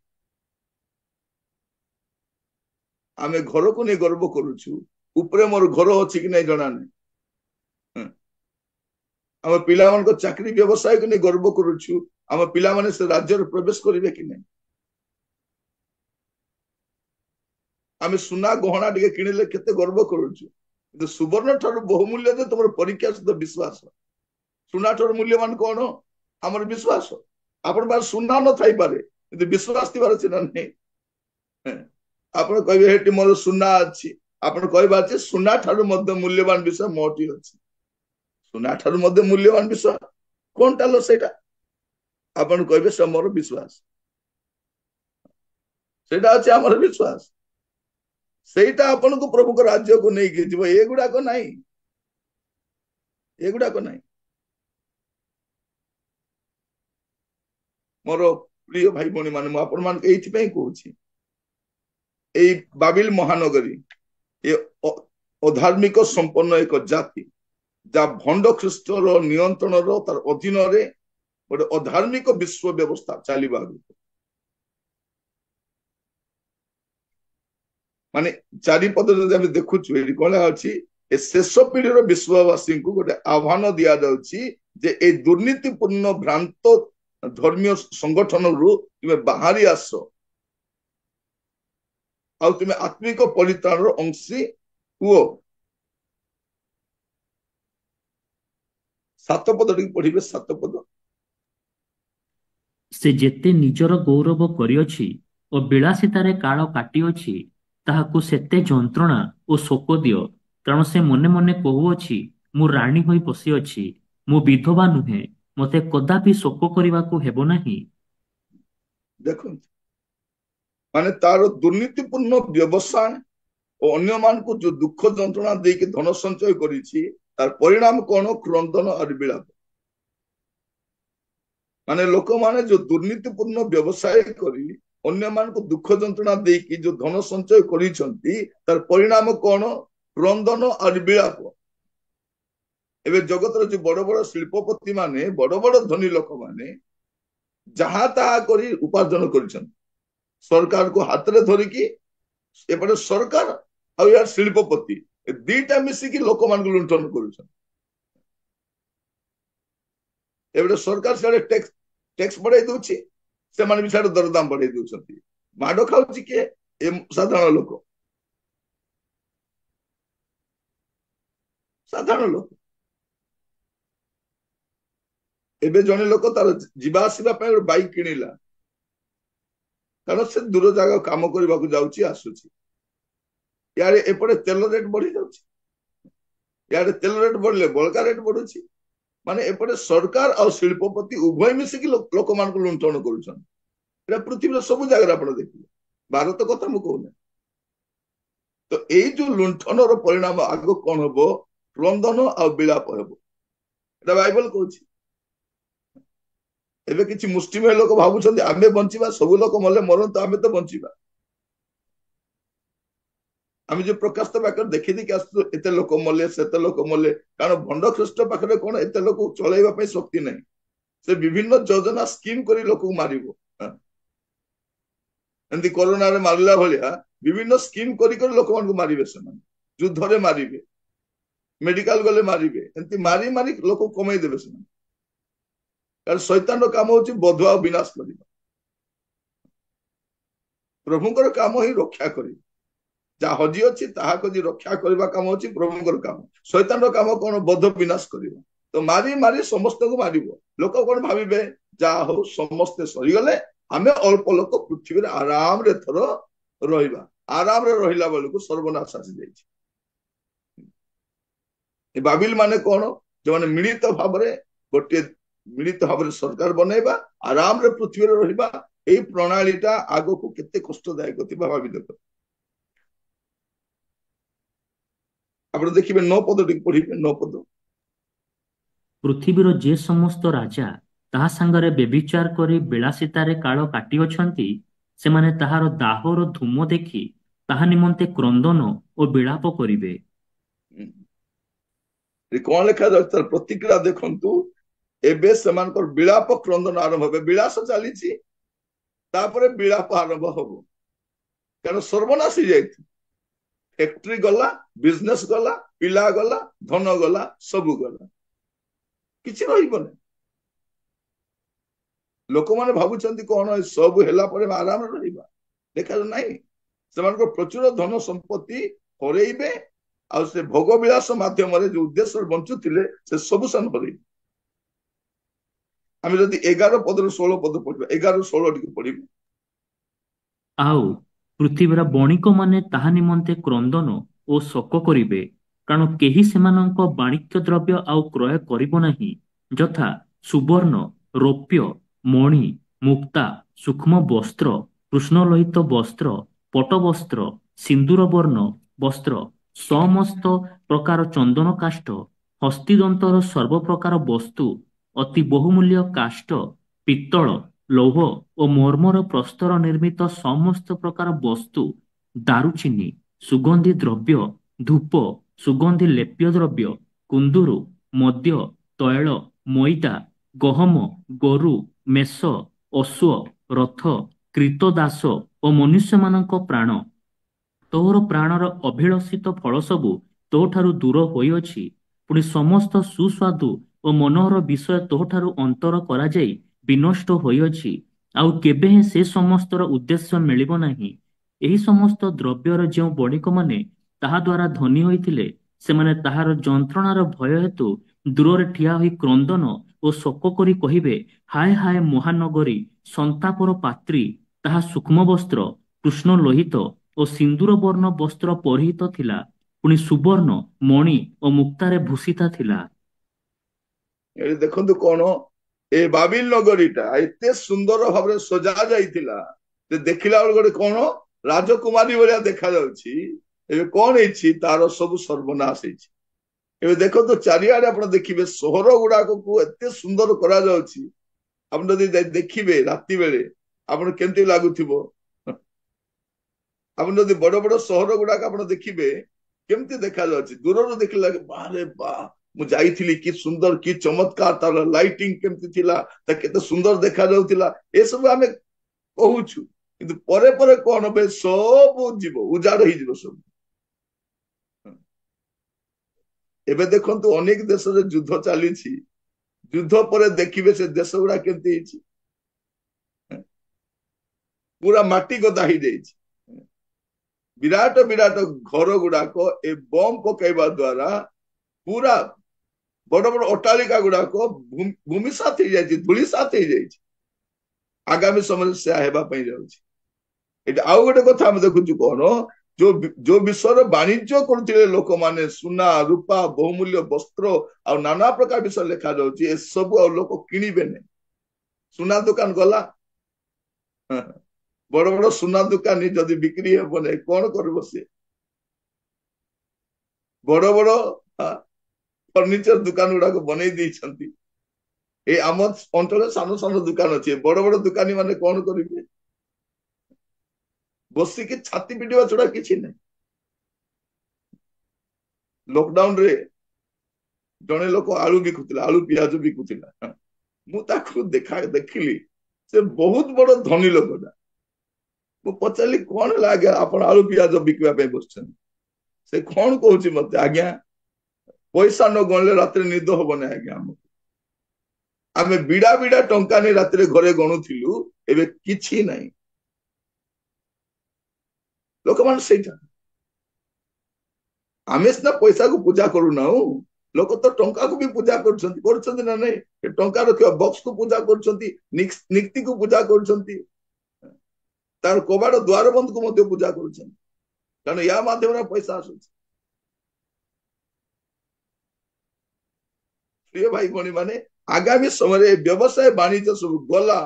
ଆମେ ଘରକୁ ନେଇ ଗର୍ବ କରୁଛୁ, ଉପରେ ମୋର ଘର ଅଛି କି ନାଇଁ ଜଣା ନାହିଁ। ଆମ ପିଲାମାନଙ୍କ ଚାକିରି ବ୍ୟବସାୟକୁ ନେଇ ଗର୍ବ କରୁଛୁ, ଆମ ପିଲାମାନେ ସେ ରାଜ୍ୟରେ ପ୍ରବେଶ କରିବେ କି ନାହିଁ। ଆମେ ସୁନା ଗହଣା ଟିକେ କିଣିଲେ କେତେ ଗର୍ବ କରୁଛୁ, କିନ୍ତୁ ସୁବର୍ଣ୍ଣ ଠାରୁ ବହୁମୂଲ୍ୟ ଯେ ତମର ପରୀକ୍ଷା ସହିତ ବିଶ୍ୱାସ। ସୁନା ଠାରୁ ମୂଲ୍ୟବାନ କଣ? ଆମର ବିଶ୍ୱାସ। ଆପଣ ପାଖରେ ସୁନା ନଥାଇପାରେ କିନ୍ତୁ ବିଶ୍ୱାସ ଥିବାର ଅଛି ନା ନାହିଁ? ଆପଣ କହିବେ ହେଠି ମୋର ସୁନା ଅଛି, ଆପଣ କହିବା ଅଛି ସୁନା ଠାରୁ ମଧ୍ୟ ମୂଲ୍ୟବାନ ବିଷୟ ମୋଠି ଅଛି। ସୁନା ଠାରୁ ମଧ୍ୟ ମୂଲ୍ୟବାନ ବିଷୟ କଣଟା ଲ ସେଇଟା? ଆପଣ କହିବେ ସେ ମୋର ବିଶ୍ୱାସ। ସେଇଟା ଅଛି ଆମର ବିଶ୍ୱାସ। ସେଇଟା ଆପଣଙ୍କୁ ପ୍ରଭୁଙ୍କ ରାଜ୍ୟକୁ ନେଇକି ଯିବ। ଏଗୁଡାକ ନାହିଁ, ଏଗୁଡାକ ନାହିଁ। ମୋର ପ୍ରିୟ ଭାଇ ଭଉଣୀ ମାନେ, ମୁଁ ଆପଣ ମାନଙ୍କୁ ଏଇଥିପାଇଁ କହୁଛି, ଏଇ ବାବିଲ ମହାନଗରୀ ଏ ଅଧାର୍ମିକ ସମ୍ପନ୍ନ ଏକ ଜାତି, ଯାହା ଭଣ୍ଡ ଖ୍ରୀଷ୍ଟର ନିୟନ୍ତ୍ରଣର ତାର ଅଧୀନରେ ଗୋଟେ ଅଧାର୍ମିକ ବିଶ୍ୱ ବ୍ୟବସ୍ଥା ଚାଲିବ ଆଗକୁ। ମାନେ ଚାରିପଦରେ ଯଦି ଆମେ ଦେଖୁଛୁ, ଏଠି କଣ ଅଛି, ଏ ଶେଷ ପିଢିର ବିଶ୍ୱବାସୀଙ୍କୁ ଗୋଟେ ଆହ୍ୱାନ ଦିଆଯାଉଛି ଯେ ଏଇ ଦୁର୍ନୀତିପୂର୍ଣ୍ଣ ଭ୍ରାନ୍ତ ଧର୍ମୀୟ ସଂଗଠନରୁ ତୁମେ ବାହାରି ଆସ, ଆଉ ତୁମେ ଆତ୍ମିକ ପରିତ୍ରାଣର ଅଂଶୀ ହୁଅ। 7 ପଦ ଟିକେ ପଢିବେ, 7 ପଦ। ସେ ଯେତେ ନିଜର ଗୌରବ କରିଅଛି ଓ ବିଳାସିତାରେ କାଳ କାଟିଅଛି, ତାହାକୁ ସେତେ ଯନ୍ତ୍ରଣା ଓ ଶୋକ ଦିଅ, କାରଣ ସେ ମନେ ମନେ କହୁଅଛି, ମୁଁ ରାଣୀ ହୋଇ ବସିଅଛି, ମୁଁ ବିଧବା ନୁହେଁ, ମୋତେ କଦାପି ଶୋକ କରିବାକୁ ହେବ ନାହିଁ। ଦେଖନ୍ତୁ, ମାନେ ତାର ଦୁର୍ନୀତିପୂର୍ଣ୍ଣ ବ୍ୟବସାୟ ଓ ଅନ୍ୟମାନଙ୍କୁ ଯୋଉ ଦୁଃଖ ଯନ୍ତ୍ରଣା ଦେଇକି ଧନ ସଞ୍ଚୟ କରିଛି, ତାର ପରିଣାମ କଣ? କ୍ରନ୍ଦନ ଆଉ ବିଳାପ। ମାନେ ଲୋକମାନେ ଯୋଉ ଦୁର୍ନୀତିପୂର୍ଣ୍ଣ ବ୍ୟବସାୟ କରି ଅନ୍ୟମାନଙ୍କୁ ଦୁଃଖ ଯନ୍ତ୍ରଣା ଦେଇକି ଯୋଉ ଧନ ସଞ୍ଚୟ କରିଛନ୍ତି, ତାର ପରିଣାମ କଣ? କ୍ରନ୍ଦନ ଆଉ ବିଳାପ। ଏବେ ଜଗତର ଯୋଉ ବଡ ବଡ ଶିଳ୍ପପତି ମାନେ, ବଡ ବଡ ଧନୀ ଲୋକମାନେ ଯାହା ତାହା କରି ଉପାର୍ଜନ କରିଛନ୍ତି, ସରକାରକୁ ହାତରେ ଧରିକି, ଏପଟେ ସରକାର ଆଉ ୟାର ଶିଳ୍ପପତି, ଏ ଦିଟା ମିଶିକି ଲୋକମାନଙ୍କୁ ଲୁଣ୍ଠନ କରୁଛନ୍ତି। ଏବେ ସରକାର ସିଆଡେ ଟେକ୍ସ ବଢେଇ ଦଉଛି, ସେମାନେ ବି ସିଆଡେ ଦରଦାମ ବଢେଇ ଦଉଛନ୍ତି। ମାଡ ଖାଉଛି କିଏ? ଏ ସାଧାରଣ ଲୋକ, ସାଧାରଣ ଲୋକ। ଏବେ ଜଣେ ଲୋକ ତାର ଯିବା ଆସିବା ପାଇଁ ଗୋଟେ ବାଇକ୍ କିଣିଲା, କାରଣ ସେ ଦୂର ଜାଗା କାମ କରିବାକୁ ଯାଉଛି, ଆସୁଛି। ୟାଡେ ଏପଟେ ତେଲ ରେଟ୍ ବଢି ଯାଉଛି, ୟାଡେ ତେଲ ରେଟ୍ ବଢିଲେ ବଳକା ରେଟ୍ ବଢୁଛି। ମାନେ ଏପଟେ ସରକାର ଆଉ ଶିଳ୍ପପତି ଉଭୟ ମିଶିକି ଲୋକମାନଙ୍କୁ ଲୁଣ୍ଠନ କରୁଛନ୍ତି। ଏଟା ପୃଥିବୀର ସବୁ ଜାଗାରେ ଆପଣ ଦେଖିବେ, ଭାରତ କଥା ମୁଁ କହୁନି। ତ ଏଇ ଯୋଉ ଲୁଣ୍ଠନର ପରିଣାମ ଆଗ କଣ ହବ? କ୍ରନ୍ଦନ ଆଉ ବିଳାପ ହେବ, ଏଟା ବାଇବଲ କହୁଛି। ଏବେ କିଛି ମୁଷ୍ଟିମେୟ ଲୋକ ଭାବୁଛନ୍ତି ଆମେ ବଞ୍ଚିବା, ସବୁ ଲୋକ ମଲେ ମରନ୍ତୁ, ଆମେ ତ ବଞ୍ଚିବା। ଆମେ ଯୋଉ ପ୍ରକାଶ ପାଖରେ ଦେଖି ଦେଖି ଆସୁଛୁ, ଏତେ ଲୋକ ମଲେ, ସେତେ ଲୋକ ମଲେ, କାରଣ ଭଣ୍ଡ ଖ୍ରୀଷ୍ଟ ପାଖରେ କଣ ଏତେ ଲୋକ ଚଳେଇବା ପାଇଁ ଶକ୍ତି ନାହିଁ। ସେ ବିଭିନ୍ନ ଯୋଜନା ସ୍କିମ କରି ଲୋକକୁ ମାରିବ। ଏମିତି କରୋନାରେ ମାରିଲା ଭଳିଆ ବିଭିନ୍ନ ସ୍କିମ କରି କରି ଲୋକମାନଙ୍କୁ ମାରିବେ। ସେମାନେ ଯୁଦ୍ଧରେ ମାରିବେ, ମେଡିକାଲ ଗଲେ ମାରିବେ, ଏମିତି ମାରି ମାରି ଲୋକ କମେଇ ଦେବେ ସେମାନେ। କାରଣ ଶୈତାନର କାମ ହଉଛି ବଧ ଆଉ ବିନାଶ କରିବା। ପ୍ରଭୁଙ୍କର କାମ ହିଁ ରକ୍ଷା କରିବ। ଯାହା ହଜି ଅଛି ତାହା ଖୋଜି ରକ୍ଷା କରିବା କାମ ହଉଛି ପ୍ରଭୁଙ୍କର କାମ। ଶୈତାନର କାମ କଣ? ବଧ ବିନାଶ କରିବ। ତ ମାରି ମାରି ସମସ୍ତଙ୍କୁ ମାରିବ। ଲୋକ କଣ ଭାବିବେ? ଯାହା ହଉ ସମସ୍ତେ ସରିଗଲେ, ଆମେ ଅଳ୍ପ ଲୋକ ପୃଥିବୀରେ ଆରାମରେ ଥର ରହିବା। ଆରାମରେ ରହିଲା ବେଳକୁ ସର୍ବନାଶ ଆସିଯାଇଛି। ଏ ବାବିଲ ମାନେ କଣ? ଯୋଉମାନେ ମିଳିତ ଭାବରେ ଗୋଟିଏ ମିଳିତ ଭାବରେ ସରକାର ବନେଇବା, ଆରାମରେ ପୃଥିବୀରେ ରହିବା, ଏଇ ପ୍ରଣାଳୀଟା ଆଗକୁ କେତେ କଷ୍ଟଦାୟକ ଥିବା ଭାବି ଦେଖ। ଆପଣ ଦେଖିବେ 9 ପଦ ଟିକେ ପଢିବେ, 9 ପଦ। ପୃଥିବୀର ଯେ ସମସ୍ତ ରାଜା ତାହା ସାଙ୍ଗରେ ବ୍ୟଭିଚାର କରି ବିଳାସିତାରେ କାଳ କାଟିଅଛନ୍ତି, ସେମାନେ ତାହାର ଦାହର ଧୂମ ଦେଖି ତାହା ନିମନ୍ତେ କ୍ରନ୍ଦନ ଓ ବିଳାପ କରିବେ। କଣ ଲେଖାଯାଉଛି ତାର ପ୍ରତିକ୍ରିୟା ଦେଖନ୍ତୁ। ଏବେ ସେମାନଙ୍କର ବିଳାପ କ୍ରନ୍ଦନ ଆରମ୍ଭ হবে। ବିଳାସ ଚାଲିଛି, ତାପରେ ବିଳାପ ଆରମ୍ଭ ହବ। କାରଣ ସର୍ବନାଶ ହେଇଯାଇଛି। ଫ୍ୟାକ୍ଟ୍ରି ଗଲା, ବିଜନେସ ଗଲା, ପିଲା ଗଲା, ଧନ ଗଲା, ସବୁ ଗଲା, କିଛି ରହିବନି। ଲୋକମାନେ ଭାବୁଛନ୍ତି କଣ ସବୁ ହେଲା ପରେ ଆରାମରେ ରହିବା? ଦେଖାଯାଉ ନାହିଁ। ସେମାନଙ୍କର ପ୍ରଚୁର ଧନ ସମ୍ପତ୍ତି ହରେଇବେ, ଆଉ ସେ ଭୋଗ ବିଳାସ ମାଧ୍ୟମରେ ଯୋଉ ଉଦ୍ଦେଶ୍ୟରେ ବଞ୍ଚୁଥିଲେ ସେ ସବୁ ସେମାନେ ହରେଇବେ। ଆମେ ଯଦି 11 ପଦରୁ 16 ପଦ ପଢିବା, 11-16 ଟିକେ ପଢିବା। ଆଉ ପୃଥିବୀର ବଣିକମାନେ ତାହା ନିମନ୍ତେ କ୍ରନ୍ଦନ ଓ ଶୋକ କରିବେ, କାରଣ କେହି ସେମାନଙ୍କ ବାଣିଜ୍ୟ ଦ୍ରବ୍ୟ ଆଉ କ୍ରୟ କରିବ ନାହିଁ, ଯଥା ସୁବର୍ଣ୍ଣ, ରୌପ୍ୟ, ମଣି, ମୁକ୍ତା, ସୂକ୍ଷ୍ମ ବସ୍ତ୍ର, କୃଷ୍ଣଲୋହିତ ବସ୍ତ୍ର, ପଟବସ୍ତ୍ର, ସିନ୍ଦୂର ବର୍ଣ୍ଣ ବସ୍ତ୍ର, ସମସ୍ତ ପ୍ରକାର ଚନ୍ଦନ କାଷ୍ଠ, ହସ୍ତିଦନ୍ତର ସର୍ବପ୍ରକାର ବସ୍ତୁ, ଅତି ବହୁମୂଲ୍ୟ କାଷ୍ଠ, ପିତ୍ତଳ, ଲୌହ ଓ ମର୍ମର ପ୍ରସ୍ତର ନିର୍ମିତ ସମସ୍ତ ପ୍ରକାର ବସ୍ତୁ, ଦାରୁଚିନି, ସୁଗନ୍ଧି ଦ୍ରବ୍ୟ, ଧୂପ, ସୁଗନ୍ଧି ଲେପ୍ୟ ଦ୍ରବ୍ୟ, କୁନ୍ଦୁରୁ, ମଦ୍ୟ, ତୈଳ, ମଇଦା, ଗହମ, ଗୋରୁ, ମେଷ, ଅଶ୍ୱ, ରଥ, କ୍ରୀତଦାସ ଓ ମନୁଷ୍ୟମାନଙ୍କ ପ୍ରାଣ, ତୋର ପ୍ରାଣର ଅଭିଳଷିତ ଫଳ ସବୁ ତୋଠାରୁ ଦୂର ହୋଇଅଛି। ପୁଣି ସମସ୍ତ ସୁସ୍ୱାଦୁ ଓ ମନୋହର ବିଷୟ ତୋଠାରୁ ଅନ୍ତର କରାଯାଇ ବିନଷ୍ଟ ହୋଇଅଛି, ଆଉ କେବେ ହେଁ ସେ ସମସ୍ତର ଉଦ୍ଦେଶ୍ୟ ମିଳିବ ନାହିଁ। ଏହି ସମସ୍ତ ଦ୍ରବ୍ୟର ଯେଉଁ ବଣିକମାନେ ତାହା ଦ୍ୱାରା ଧନୀ ହୋଇଥିଲେ, ସେମାନେ ତାହାର ଯନ୍ତ୍ରଣାର ଭୟ ହେତୁ ଦୂରରେ ଠିଆ ହୋଇ କ୍ରନ୍ଦନ ଓ ଶୋକ କରି କହିବେ, ହାୟ ହାୟ ମହାନଗରୀ, ସନ୍ତାପର ପାତ୍ରୀ, ତାହା ସୂକ୍ଷ୍ମ ବସ୍ତ୍ର, କୃଷ୍ଣ ଲୋହିତ ଓ ସିନ୍ଦୂର ବର୍ଣ୍ଣ ବସ୍ତ୍ର ପରିହିତ ଥିଲା, ପୁଣି ସୁବର୍ଣ୍ଣ, ମଣି ଓ ମୁକ୍ତାରେ ଭୂଷିତା ଥିଲା। ଏଠି ଦେଖନ୍ତୁ କଣ, ଏ ବାବିଲ ନଗରୀଟା ଏତେ ସୁନ୍ଦର ଭାବରେ ସଜା ଯାଇଥିଲା ଯେ ଦେଖିଲା ବେଳକୁ ଗୋଟେ କଣ ରାଜକୁମାରୀ ଭଳିଆ ଦେଖାଯାଉଛି। ଏବେ କଣ ହେଇଛି, ତାର ସବୁ ସର୍ବନାଶ ହେଇଛି। ଏବେ ଦେଖନ୍ତୁ ଚାରିଆଡେ ଆପଣ ଦେଖିବେ ସହର ଗୁଡାକକୁ ଏତେ ସୁନ୍ଦର କରାଯାଉଛି। ଆପଣ ଯଦି ଦେଖିବେ ରାତି ବେଳେ ଆପଣ କେମିତି ଲାଗୁଥିବ। ଆପଣ ଯଦି ବଡ ବଡ ସହର ଗୁଡାକ ଆପଣ ଦେଖିବେ କେମିତି ଦେଖାଯାଉଛି, ଦୂରରୁ ଦେଖିଲା ବାରେ ବା, ମୁଁ ଯାଇଥିଲି, କି ସୁନ୍ଦର, କି ଚମତ୍କାର, ତାର ଲାଇଟିଂ କେମିତି ଥିଲା, ତା କେତେ ସୁନ୍ଦର ଦେଖାଯାଉଥିଲା, ଏସବୁ ଆମେ କହୁଛୁ। କିନ୍ତୁ ପରେ ପରେ କଣ হবে, ସବୁ ଯିବ, ଉଜାଡ ହେଇଯିବ ସବୁ। ଏବେ ଦେଖନ୍ତୁ ଅନେକ ଦେଶରେ ଯୁଦ୍ଧ ଚାଲିଛି, ଯୁଦ୍ଧ ପରେ ଦେଖିବେ ସେ ଦେଶ ଗୁଡା କେମିତି ହେଇଛି, ପୁରା ମାଟି ଗଦା ହେଇଯାଇଛି। ବିରାଟ ବିରାଟ ଘର ଗୁଡାକ ଏ ବମ୍ ପକେଇବା ଦ୍ଵାରା ପୁରା ବଡ ବଡ ଅଟ୍ଟାଳିକା ଗୁଡାକ ଭୂମିସାତ ହେଇଯାଇଛି, ଧୂଳିସାତ ହେଇଯାଇଛି। ଆଗାମୀ ସମୟରେ ସେୟା ହେବା ପାଇଁ ଯାଉଛି। ଏଠି ଆଉ ଗୋଟେ କଥା ଆମେ ଦେଖୁଛୁ କଣ, ଯୋଉ ବିଷୟରେ ବାଣିଜ୍ୟ କରୁଥିଲେ ଲୋକମାନେ, ସୁନା, ରୂପା, ବହୁମୂଲ୍ୟ ବସ୍ତ୍ର ଆଉ ନାନା ପ୍ରକାର ବିଷୟ ଲେଖା ଯାଉଛି, ଏସବୁ ଆଉ ଲୋକ କିଣିବେନି। ସୁନା ଦୋକାନ ଗଲା, ବଡ ବଡ ସୁନା ଦୋକାନୀ ଯଦି ବିକ୍ରି ହେବ ନାହିଁ କଣ କରିବ ସିଏ? ବଡ ବଡ ଫର୍ଣ୍ଣିଚର ଦୋକାନ ଗୁଡାକ ବନେଇ ଦେଇଛନ୍ତି। ଏଇ ଆମ ଅଞ୍ଚଳରେ ସାନ ସାନ ଦୋକାନ ଅଛି, ବଡ ବଡ ଦୋକାନୀ ମାନେ କଣ କରିବେ? ବସିକି ଛାତି ପିଟିବା ଛଡା କିଛି ନାହିଁ। ଲକଡାଉନ ରେ ଜଣେ ଲୋକ ଆଳୁ ବିକୁଥିଲା, ଆଳୁ ପିଆଜ ବିକୁଥିଲା। ମୁଁ ତାକୁ ଦେଖିଲି, ସେ ବହୁତ ବଡ ଧନୀ ଲୋକଟା। ମୁଁ ପଚାରିଲି କଣ ହେଲା ଆଜ୍ଞା, ଆପଣ ଆଳୁ ପିଆଜ ବିକିବା ପାଇଁ ବସିଛନ୍ତି? ସେ କଣ କହୁଛି ମତେ, ଆଜ୍ଞା ପଇସା ନ ଗଣିଲେ ରାତିରେ ନିଦ ହବନି ଆଜ୍ଞା ଆମକୁ। ଆମେ ବିଡା ବିଡା ଟଙ୍କା ନେଇ ରାତିରେ ଘରେ ଗଣୁଥିଲୁ, ଏବେ କିଛି ନାହିଁ। ଲୋକମାନେ ସେଇଟା, ଆମେ ସିନା ପଇସାକୁ ପୂଜା କରୁନାହୁଁ, ଲୋକ ତ ଟଙ୍କାକୁ ବି ପୂଜା କରୁଛନ୍ତି ନା ନାଇଁ? ଟଙ୍କା ରଖିବା ବକ୍ସକୁ ପୂଜା କରୁଛନ୍ତି, ନୀତିକୁ ପୂଜା କରୁଛନ୍ତି, ତାର କବାଟ ଦ୍ୱାର ବନ୍ଧକୁ ମଧ୍ୟ ପୂଜା କରୁଛନ୍ତି, କାରଣ ୟା ମାଧ୍ୟମରେ ପଇସା ଆସୁଛି। ପ୍ରିୟ ଭାଇ ଭଉଣୀ ମାନେ, ଆଗାମୀ ସମୟରେ ବ୍ୟବସାୟ ବାଣିଜ୍ୟ ସବୁ ଗଲା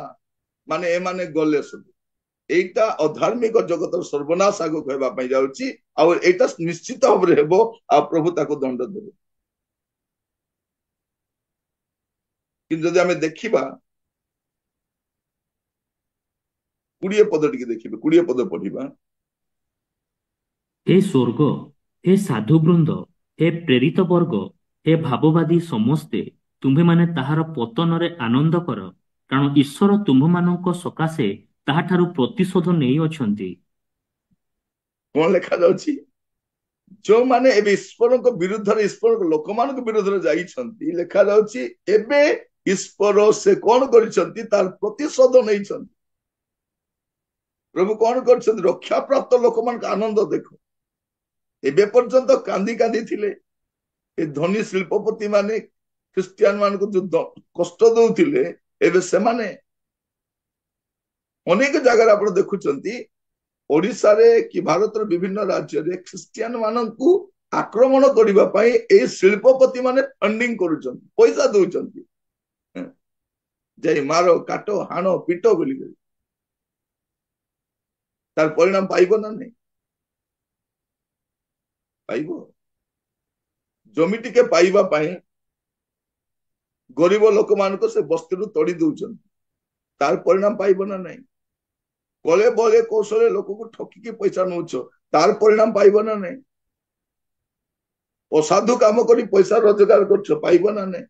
ମାନେ ଏମାନେ ଗଲେ ସବୁ। এইটা ଅଧାର୍ମିକ ଜଗତର ସର୍ବନାଶ ଆଗକୁ ହେବା ପାଇଁ ଯାଉଛି, ଆଉ ଏଇଟା ନିଶ୍ଚିତ ଭାବରେ ହେବ, ଆଉ ପ୍ରଭୁ ତାକୁ ଦଣ୍ଡ ଦେବେ। କିନ୍ତୁ ଯଦି ଆମେ ଦେଖିବା 20 ପଦ ଟିକେ ଦେଖିବେ, 20 ପଦ ପଢିବା। ହେ ସ୍ୱର୍ଗ, ହେ ସାଧୁବୃନ୍ଦ, ହେ ପ୍ରେରିତ ବର୍ଗ, ହେ ଭାବବାଦୀ ସମସ୍ତେ, ତୁମ୍ଭେମାନେ ତାହାର ପତନରେ ଆନନ୍ଦ କର, କାରଣ ଈଶ୍ୱର ତୁମ୍ଭମାନଙ୍କ ସକାଶେ ତାହାଠାରୁ ପ୍ରତିଶୋଧ ନେଇଅଛନ୍ତି। କଣ ଲେଖାଯାଉଛି? ଯୋଉମାନେ ଏବେ ଈଶ୍ୱରଙ୍କ ବିରୁଦ୍ଧରେ, ଈଶ୍ୱରଙ୍କ ଲୋକମାନଙ୍କ ବିରୁଦ୍ଧରେ ଯାଇଛନ୍ତି, ଲେଖାଯାଉଛି ଏବେ ଈଶ୍ୱର ସେ କଣ କରିଛନ୍ତି, ତାର ପ୍ରତିଶୋଧ ନେଇଛନ୍ତି। ପ୍ରଭୁ କଣ କରିଛନ୍ତି? ରକ୍ଷା ପ୍ରାପ୍ତ ଲୋକମାନଙ୍କ ଆନନ୍ଦ ଦେଖ। ଏବେ ପର୍ଯ୍ୟନ୍ତ କାନ୍ଦି କାନ୍ଦି ଥିଲେ ଏ ଧନୀ ଶିଳ୍ପପତି ମାନେ, ଖ୍ରୀଷ୍ଟିଆନ ମାନଙ୍କୁ ଯୋଉ କଷ୍ଟ ଦଉଥିଲେ, ଏବେ ସେମାନେ ଅନେକ ଜାଗାରେ ଆପଣ ଦେଖୁଛନ୍ତି ଓଡିଶାରେ କି ଭାରତର ବିଭିନ୍ନ ରାଜ୍ୟରେ ଖ୍ରୀଷ୍ଟିଆନ ମାନଙ୍କୁ ଆକ୍ରମଣ କରିବା ପାଇଁ ଏଇ ଶିଳ୍ପପତି ମାନେ ଫଣ୍ଡିଂ କରୁଛନ୍ତି, ପଇସା ଦଉଛନ୍ତି, ଯାଇ ମାର କାଟ ହାଣ ପିଟ ବୋଲିକରି। ତାର ପରିଣାମ ପାଇବ ନା ନାହିଁ? ପାଇବ। ଜମି ଟିକେ ପାଇବା ପାଇଁ ଗରିବ ଲୋକମାନଙ୍କୁ ସେ ବସ୍ତିରୁ ତୋଡ଼ି ଦଉଛନ୍ତି, ତାର ପରିଣାମ ପାଇବ ନା ନାହିଁ? କଳେ ବଳେ କୌଶଳେ ଲୋକକୁ ଠକିକି ପଇସା ନଉଛ, ତାର ପରିଣାମ ପାଇବ ନା ନାହିଁ? ଅସାଧୁ କାମ କରି ପଇସା ରୋଜଗାର କରୁଛ, ପାଇବ ନା ନାହିଁ?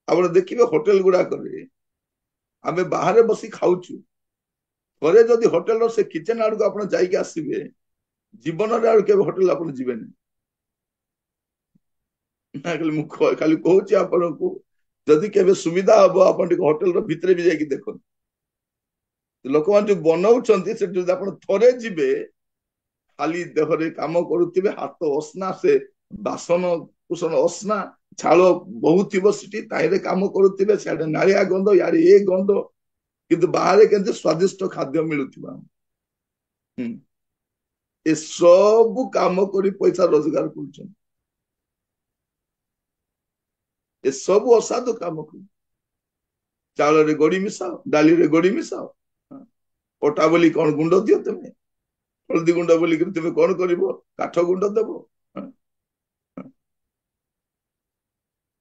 ଆପଣ ଦେଖିବେ ହୋଟେଲ ଗୁଡାକରେ ଆମେ ବାହାରେ ବସି ଖାଉଛୁ, ଥରେ ଯଦି ହୋଟେଲର ସେ କିଚେନ ଆଡକୁ ଆପଣ ଯାଇକି ଆସିବେ, ଜୀବନରେ ଆଉ କେବେ ହୋଟେଲ ଆପଣ ଯିବେନି। ମୁଁ ଖାଲି କହୁଛି ଆପଣଙ୍କୁ, ଯଦି କେବେ ସୁବିଧା ହବ ଆପଣ ଟିକେ ହୋଟେଲର ଭିତରେ ବି ଯାଇକି ଦେଖନ୍ତୁ, ଲୋକମାନେ ଯୋଉ ବନଉଛନ୍ତି ସେଠି ଯଦି ଆପଣ ଥରେ ଯିବେ, ଖାଲି ଦେହରେ କାମ କରୁଥିବେ, ହାତ ଅସନା, ସେ ବାସନ କୁସନ ଅସନା, ଝାଳ ବହୁଥିବ ସେଠି, ତାହିଁରେ କାମ କରୁଥିବେ, ସିଆଡେ ନାଳିଆ ଗନ୍ଧ, ଇଆଡେ ଏ ଗନ୍ଧ, କିନ୍ତୁ ବାହାରେ କେମିତି ସ୍ଵାଦିଷ୍ଟ ଖାଦ୍ୟ ମିଳୁଥିବ। ଏସବୁ କାମ କରି ପଇସା ରୋଜଗାର କରୁଛନ୍ତି, ଏସବୁ ଅସାଧୁ କାମ କରୁ। ଚାଉଳରେ ଗୋଡି ମିଶାଅ, ଡାଲିରେ ଗୋଡି ମିଶାଅ, ଅଟା ବୋଲି କଣ ଗୁଣ୍ଡ ଦିଅ, ତମେ ହଳଦୀ ଗୁଣ୍ଡ ବୋଲିକିରି ତୁମେ କଣ କରିବ, କାଠ ଗୁଣ୍ଡ ଦେବ,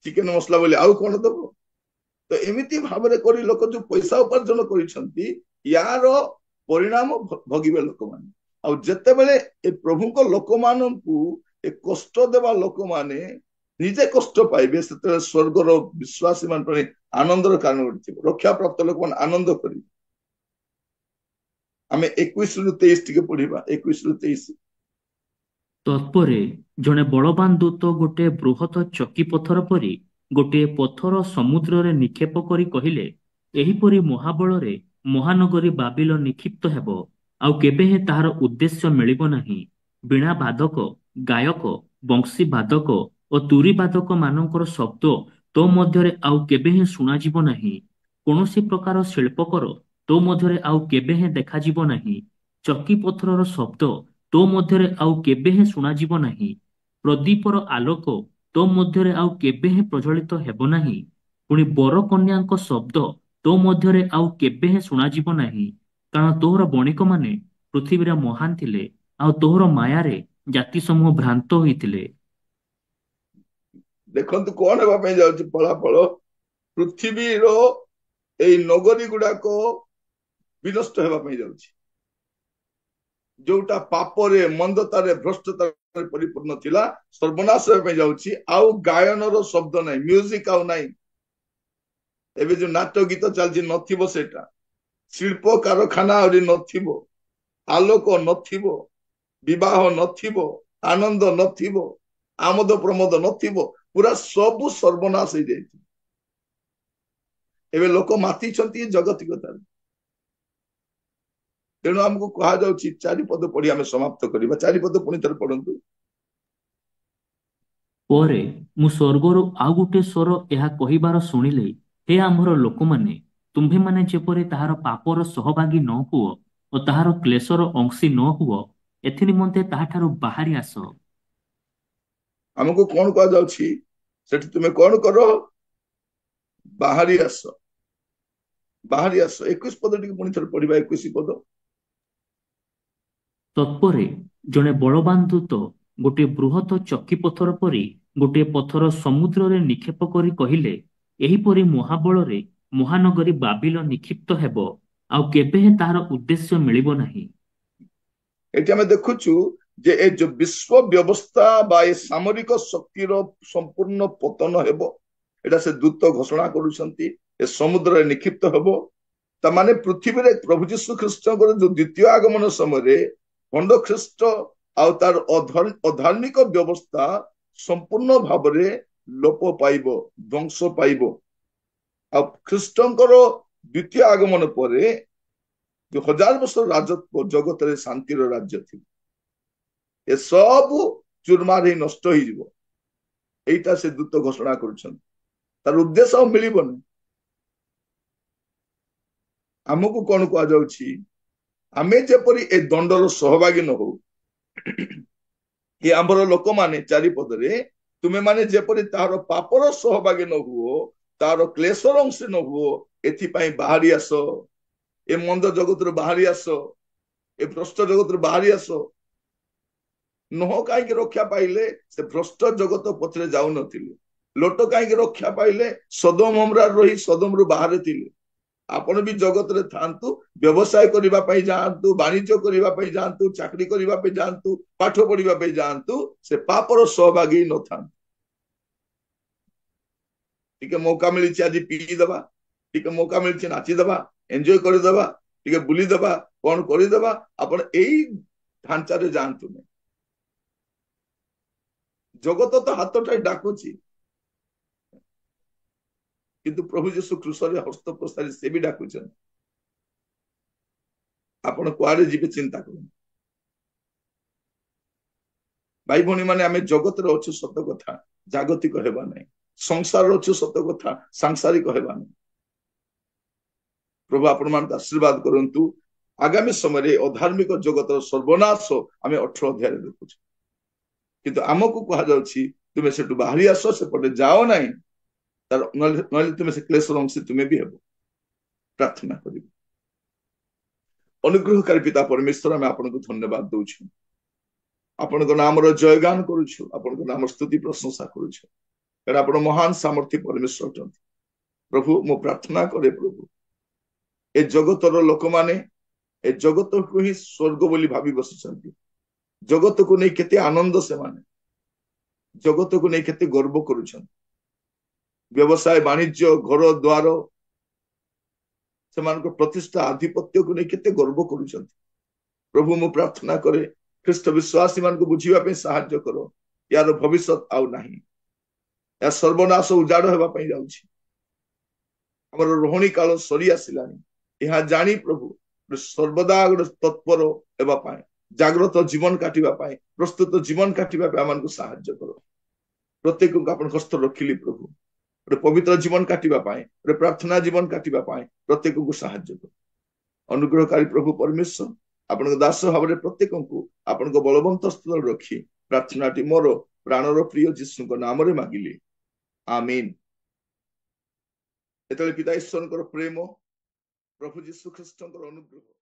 ଚିକେନ ମସଲା ବୋଲି ଆଉ କଣ ଦେବ। ତ ଏମିତି ଭାବରେ କରି ଲୋକ ଯୋଉ ପଇସା ଉପାର୍ଜନ କରିଛନ୍ତି, ୟାର ପରିଣାମ ଭୋଗିବେ ଲୋକମାନେ। ଆଉ ଯେତେବେଳେ ଏ ପ୍ରଭୁଙ୍କ ଲୋକମାନଙ୍କୁ ଏ କଷ୍ଟ ଦେବା ଲୋକମାନେ ନିଜେ କଷ୍ଟ ପାଇବେ, ସେତେବେଳେ ସ୍ୱର୍ଗର ବିଶ୍ୱାସୀ ମାନଙ୍କ ପାଇଁ ଆନନ୍ଦର କାରଣ ଘଟିଥିବ, ରକ୍ଷା ପ୍ରାପ୍ତ ଲୋକମାନେ ଆନନ୍ଦ କରିବେ। ଆମେ 21-23 ଟିକେ ପଢିବା, 21-23। ତତ୍ପରେ ଜଣେ ବଳବାନ ଦୂତ ଗୋଟିଏ ବୃହତ ଚକି ପଥର ପରି ଗୋଟିଏ ପଥର ସମୁଦ୍ରରେ ନିକ୍ଷେପ କରି କହିଲେ, ଏହିପରି ମହାବଳରେ ମହାନଗରୀ ବାବିଲ ନିକ୍ଷିପ୍ତ ହେବ, ଆଉ କେବେ ହେଁ ତାହାର ଉଦ୍ଦେଶ୍ୟ ମିଳିବ ନାହିଁ। ବୀଣା ବାଦକ, ଗାୟକ, ବଂଶୀ ବାଦକ ଓ ତୁରୀ ବାଦକ ମାନଙ୍କର ଶବ୍ଦ ତୋ ମଧ୍ୟରେ ଆଉ କେବେ ହେଁ ଶୁଣାଯିବ ନାହିଁ। କୌଣସି ପ୍ରକାର ଶିଳ୍ପକର ତୋ ମଧ୍ୟରେ ଆଉ କେବେ ହେଁ ଦେଖାଯିବ ନାହିଁ। ଚକି ପଥରର ଶବ୍ଦ ତୋ ମଧ୍ୟରେ ଆଉ କେବେ ହେଁ ଶୁଣାଯିବ ନାହିଁ। ପ୍ରଦୀପର ଆଲୋକ ତୋ ମଧ୍ୟରେ ଆଉ କେବେ ହେଁ ପ୍ରଜ୍ୱଳିତ ହେବ ନାହିଁ। ପୁଣି ବର କନ୍ୟାଙ୍କ ଶବ୍ଦ ତୋ ମଧ୍ୟରେ ଆଉ କେବେ ହେଁ ଶୁଣାଯିବ ନାହିଁ, କାରଣ ତୋର ବଣିକମାନେ ପୃଥିବୀରେ ମହାନ ଥିଲେ, ଆଉ ତୋର ମାୟାରେ ଜାତି ସମୂହ ଭ୍ରାନ୍ତ ହୋଇଥିଲେ। ଦେଖନ୍ତୁ କଣ ହେବା ପାଇଁ ଯାଉଛି ଫଳାଫଳ। ପୃଥିବୀର ଏଇ ନଗରୀ ଗୁଡାକ ବିନଷ୍ଟ ହେବା ପାଇଁ ଯାଉଛି, ଯୋଉଟା ପାପରେ, ମନ୍ଦତାରେ, ଭ୍ରଷ୍ଟତାରେ ପରିପୂର୍ଣ୍ଣ ଥିଲା, ସର୍ବନାଶ ହେବା ପାଇଁ ଯାଉଛି। ଆଉ ଗାୟନର ଶବ୍ଦ ନାହିଁ, ମ୍ୟୁଜିକ ଆଉ ନାହିଁ। ଏବେ ଯୋଉ ନାଟ ଗୀତ ଚାଲିଛି ନଥିବ, ସେଇଟା ଶିଳ୍ପ କାରଖାନା ଆହୁରି ନଥିବ, ଆଲୋକ ନଥିବ, ବିବାହ ନଥିବ, ଆନନ୍ଦ ନଥିବ, ଆମୋଦ ପ୍ରମୋଦ ନଥିବ, ପୁରା ସବୁ ସର୍ବନାଶ ହେଇଯାଇଥିବ। ଏବେ ଲୋକ ମାତିଛନ୍ତି ଜଗତିକତାରେ। ତେଣୁ ଆମକୁ କୁହାଯାଉଛି, 4 ପଦ ପଢି ଆମେ ସମାପ୍ତ କରିବା। 4 ପଦ ପୁଣି ଥରେ ପଢନ୍ତୁ। ପରେ ମୁଁ ସ୍ୱର୍ଗରୁ ଆଉ ଗୋଟିଏ ସ୍ୱର ଏହା କହିବାର ଶୁଣିଲି, ହେ ଆମର ଲୋକମାନେ, ତୁମ୍ଭେମାନେ ଯେପରି ତାହାର ପାପର ସହଭାଗୀ ନ ହୁଅ ଓ ତାହାର କ୍ଲେଶର ଅଂଶୀ ନ ହୁଅ, ଏଥି ନିମନ୍ତେ ତାହାଠାରୁ ବାହାରି ଆସ। ଆମକୁ କଣ କୁହାଯାଉଛି ସେଠି? ତୁମେ କଣ କର? ବାହାରି ଆସ, ବାହାରି ଆସ। 21 ପଦ ଟିକେ ପୁଣି ଥରେ ପଢିବା, 21 ପଦ। ତତ୍ପରେ ଜଣେ ବଳବାନ ଦୂତ ଗୋଟିଏ ବୃହତ ଚକି ପଥର ପରି ଗୋଟିଏ ପଥର ସମୁଦ୍ରରେ ନିକ୍ଷେପ କରି କହିଲେ, ଏହିପରି ମହାବଳରେ ମହାନଗରୀ ବାବିଲ ନିକ୍ଷିପ୍ତ ହେବ, ଆଉ କେବେ ହେଁ ତାହାର ଉଦ୍ଦେଶ୍ୟ ମିଳିବ ନାହିଁ। ଏଠି ଆମେ ଦେଖୁଛୁ ଯେ ଏ ଯୋଉ ବିଶ୍ୱ ବ୍ୟବସ୍ଥା ବା ଏ ସାମରିକ ଶକ୍ତିର ସମ୍ପୂର୍ଣ୍ଣ ପତନ ହେବ, ଏଟା ସେ ଦୂତ ଘୋଷଣା କରୁଛନ୍ତି। ଏ ସମୁଦ୍ରରେ ନିକ୍ଷିପ୍ତ ହେବ। ତାମାନେ ପୃଥିବୀରେ ପ୍ରଭୁ ଯୀଶୁ ଖ୍ରୀଷ୍ଟଙ୍କର ଯୋଉ ଦ୍ୱିତୀୟ ଆଗମନ ସମୟରେ ଖଣ୍ଡ ଖ୍ରୀଷ୍ଟ ଆଉ ତାର ଅଧାର୍ମିକ ବ୍ୟବସ୍ଥା ସମ୍ପୂର୍ଣ୍ଣ ଭାବରେ ଲୋପ ପାଇବ, ଧ୍ୱଂସ ପାଇବ। ଆଉ ଖ୍ରୀଷ୍ଟଙ୍କର ଦ୍ୱିତୀୟ ଆଗମନ ପରେ 1000 ବର୍ଷ ରାଜତ୍ୱ ଜଗତରେ ଶାନ୍ତିର ରାଜ୍ୟ ଥିବ, ଏସବୁ ଚୁରମାର ହେଇ ନଷ୍ଟ ହେଇଯିବ। এইটা ସେ ଦୂତ ଘୋଷଣା କରୁଛନ୍ତି। तार उद्देश्य मिलबनी आमको कौन कहुच्छी आमे जेपरी ए दंडर सहभागी न हो ये आमर लोक माने चारिपदरे तुमे माने जेपरी तार पापर सहभागी न हुओ तार क्लेशर अंश न हुओ एथिपाई बाहरी आस ए मंद जगत बाहरी आस ए भ्रष्ट जगत बाहरी आस नह कहीं रक्षा पाइले से भ्रष्ट जगत पथरे जाऊ नथिले लोट कहीं रक्षा पाइले सदम हमरा रही सदम रु बाहर थिले आपण भी जगत रे थांतु व्यवसाय करिबा पई जांतु वाणिज्य करिबा पई जांतु चाकरी करिबा पई जांतु पाठ पढ़िबा पई जांतु से पापर सहभागी न थांतु टिके मौका मिली आज पी दबा टिके मौका मिली नाची दबा एंजॉय कर दबा टिके बुली दबा कौन कर दबा आपण एई ढांचा रे जांतु ने जगत तो हाथ ठाई डाकुची किंतु प्रभु यीशु क्रूसरे हस्त प्रसारी से भी डाकुचन आपण कुआरे जीवे चिंता कर भाई भणी माने आमे जगत रे अच्छु सत कथा जागतिक हेबा नै संसार अच्छु सत कथा सांसारिक हेबा नै प्रभु आपण मान आशीर्वाद करंतु आगामी समय रे अधार्मिक जगत सर्वनाश आमे 18 अध्याय रे देखुछ किंतु आमको कहा जाउछि तुमे सेटु बाहरी आसो से पटे जाओ नाही तार नले तुमे से क्लेशर अंश तुमे भी हेबो प्रार्थना करिबो अनुग्रहकारी पिता परमेश्वर आमे आपनको धन्यवाद दउछु आपनको नाम रो जयगान करूछु आपनको नाम स्तुति प्रशंसा करूछु एटा आपण महान सामर्थ्य परमेश्वर अटंती प्रभु मो प्रार्थना करे प्रभु ए जगतर लोक माने ए जगत को ही स्वर्ग बोली भाबी बसिसंती जगत को नहीं केते आनंद से माने जगत को नहीं केते गर्व करूछन व्यवसाय वाणिज्य घर द्वार से प्रतिष्ठा आधिपत्य को नहीं केते गर्व करूछन प्रभु मु प्रार्थना करे ख्रीष्ट विश्वासी मान को बुझीबा पे सहायता करो यार भविष्य आउ नाही या सर्वनाश उजाड़ हेबा पई जाउछि हमर रोहणी काल सरी आसिलानी यह जानी प्रभु सर्वदा गोटे तत्पर हेबा पाए जागृत जीवन काटिबा पाए प्रस्तुत जीवन काटिबा पे आमान को सहायता करो प्रत्येक को अपन हस्त रखिली प्रभु गोटे पवित्र जीवन काटिबा पाए गोटे प्रार्थना जीवन काटिबा पाए प्रत्येक को सहायता करो अनुग्रहकारी प्रभु परमेश्वर आपण दास भाव प्रत्येक को आपण बलवंत स्थल रखी प्रार्थनाटी मोर प्राणर प्रिय जीशु नाम रे मागिली आमीन एतले पिता ईश्वर प्रेम प्रभु जीशु ख्रीष्ट अनुग्रह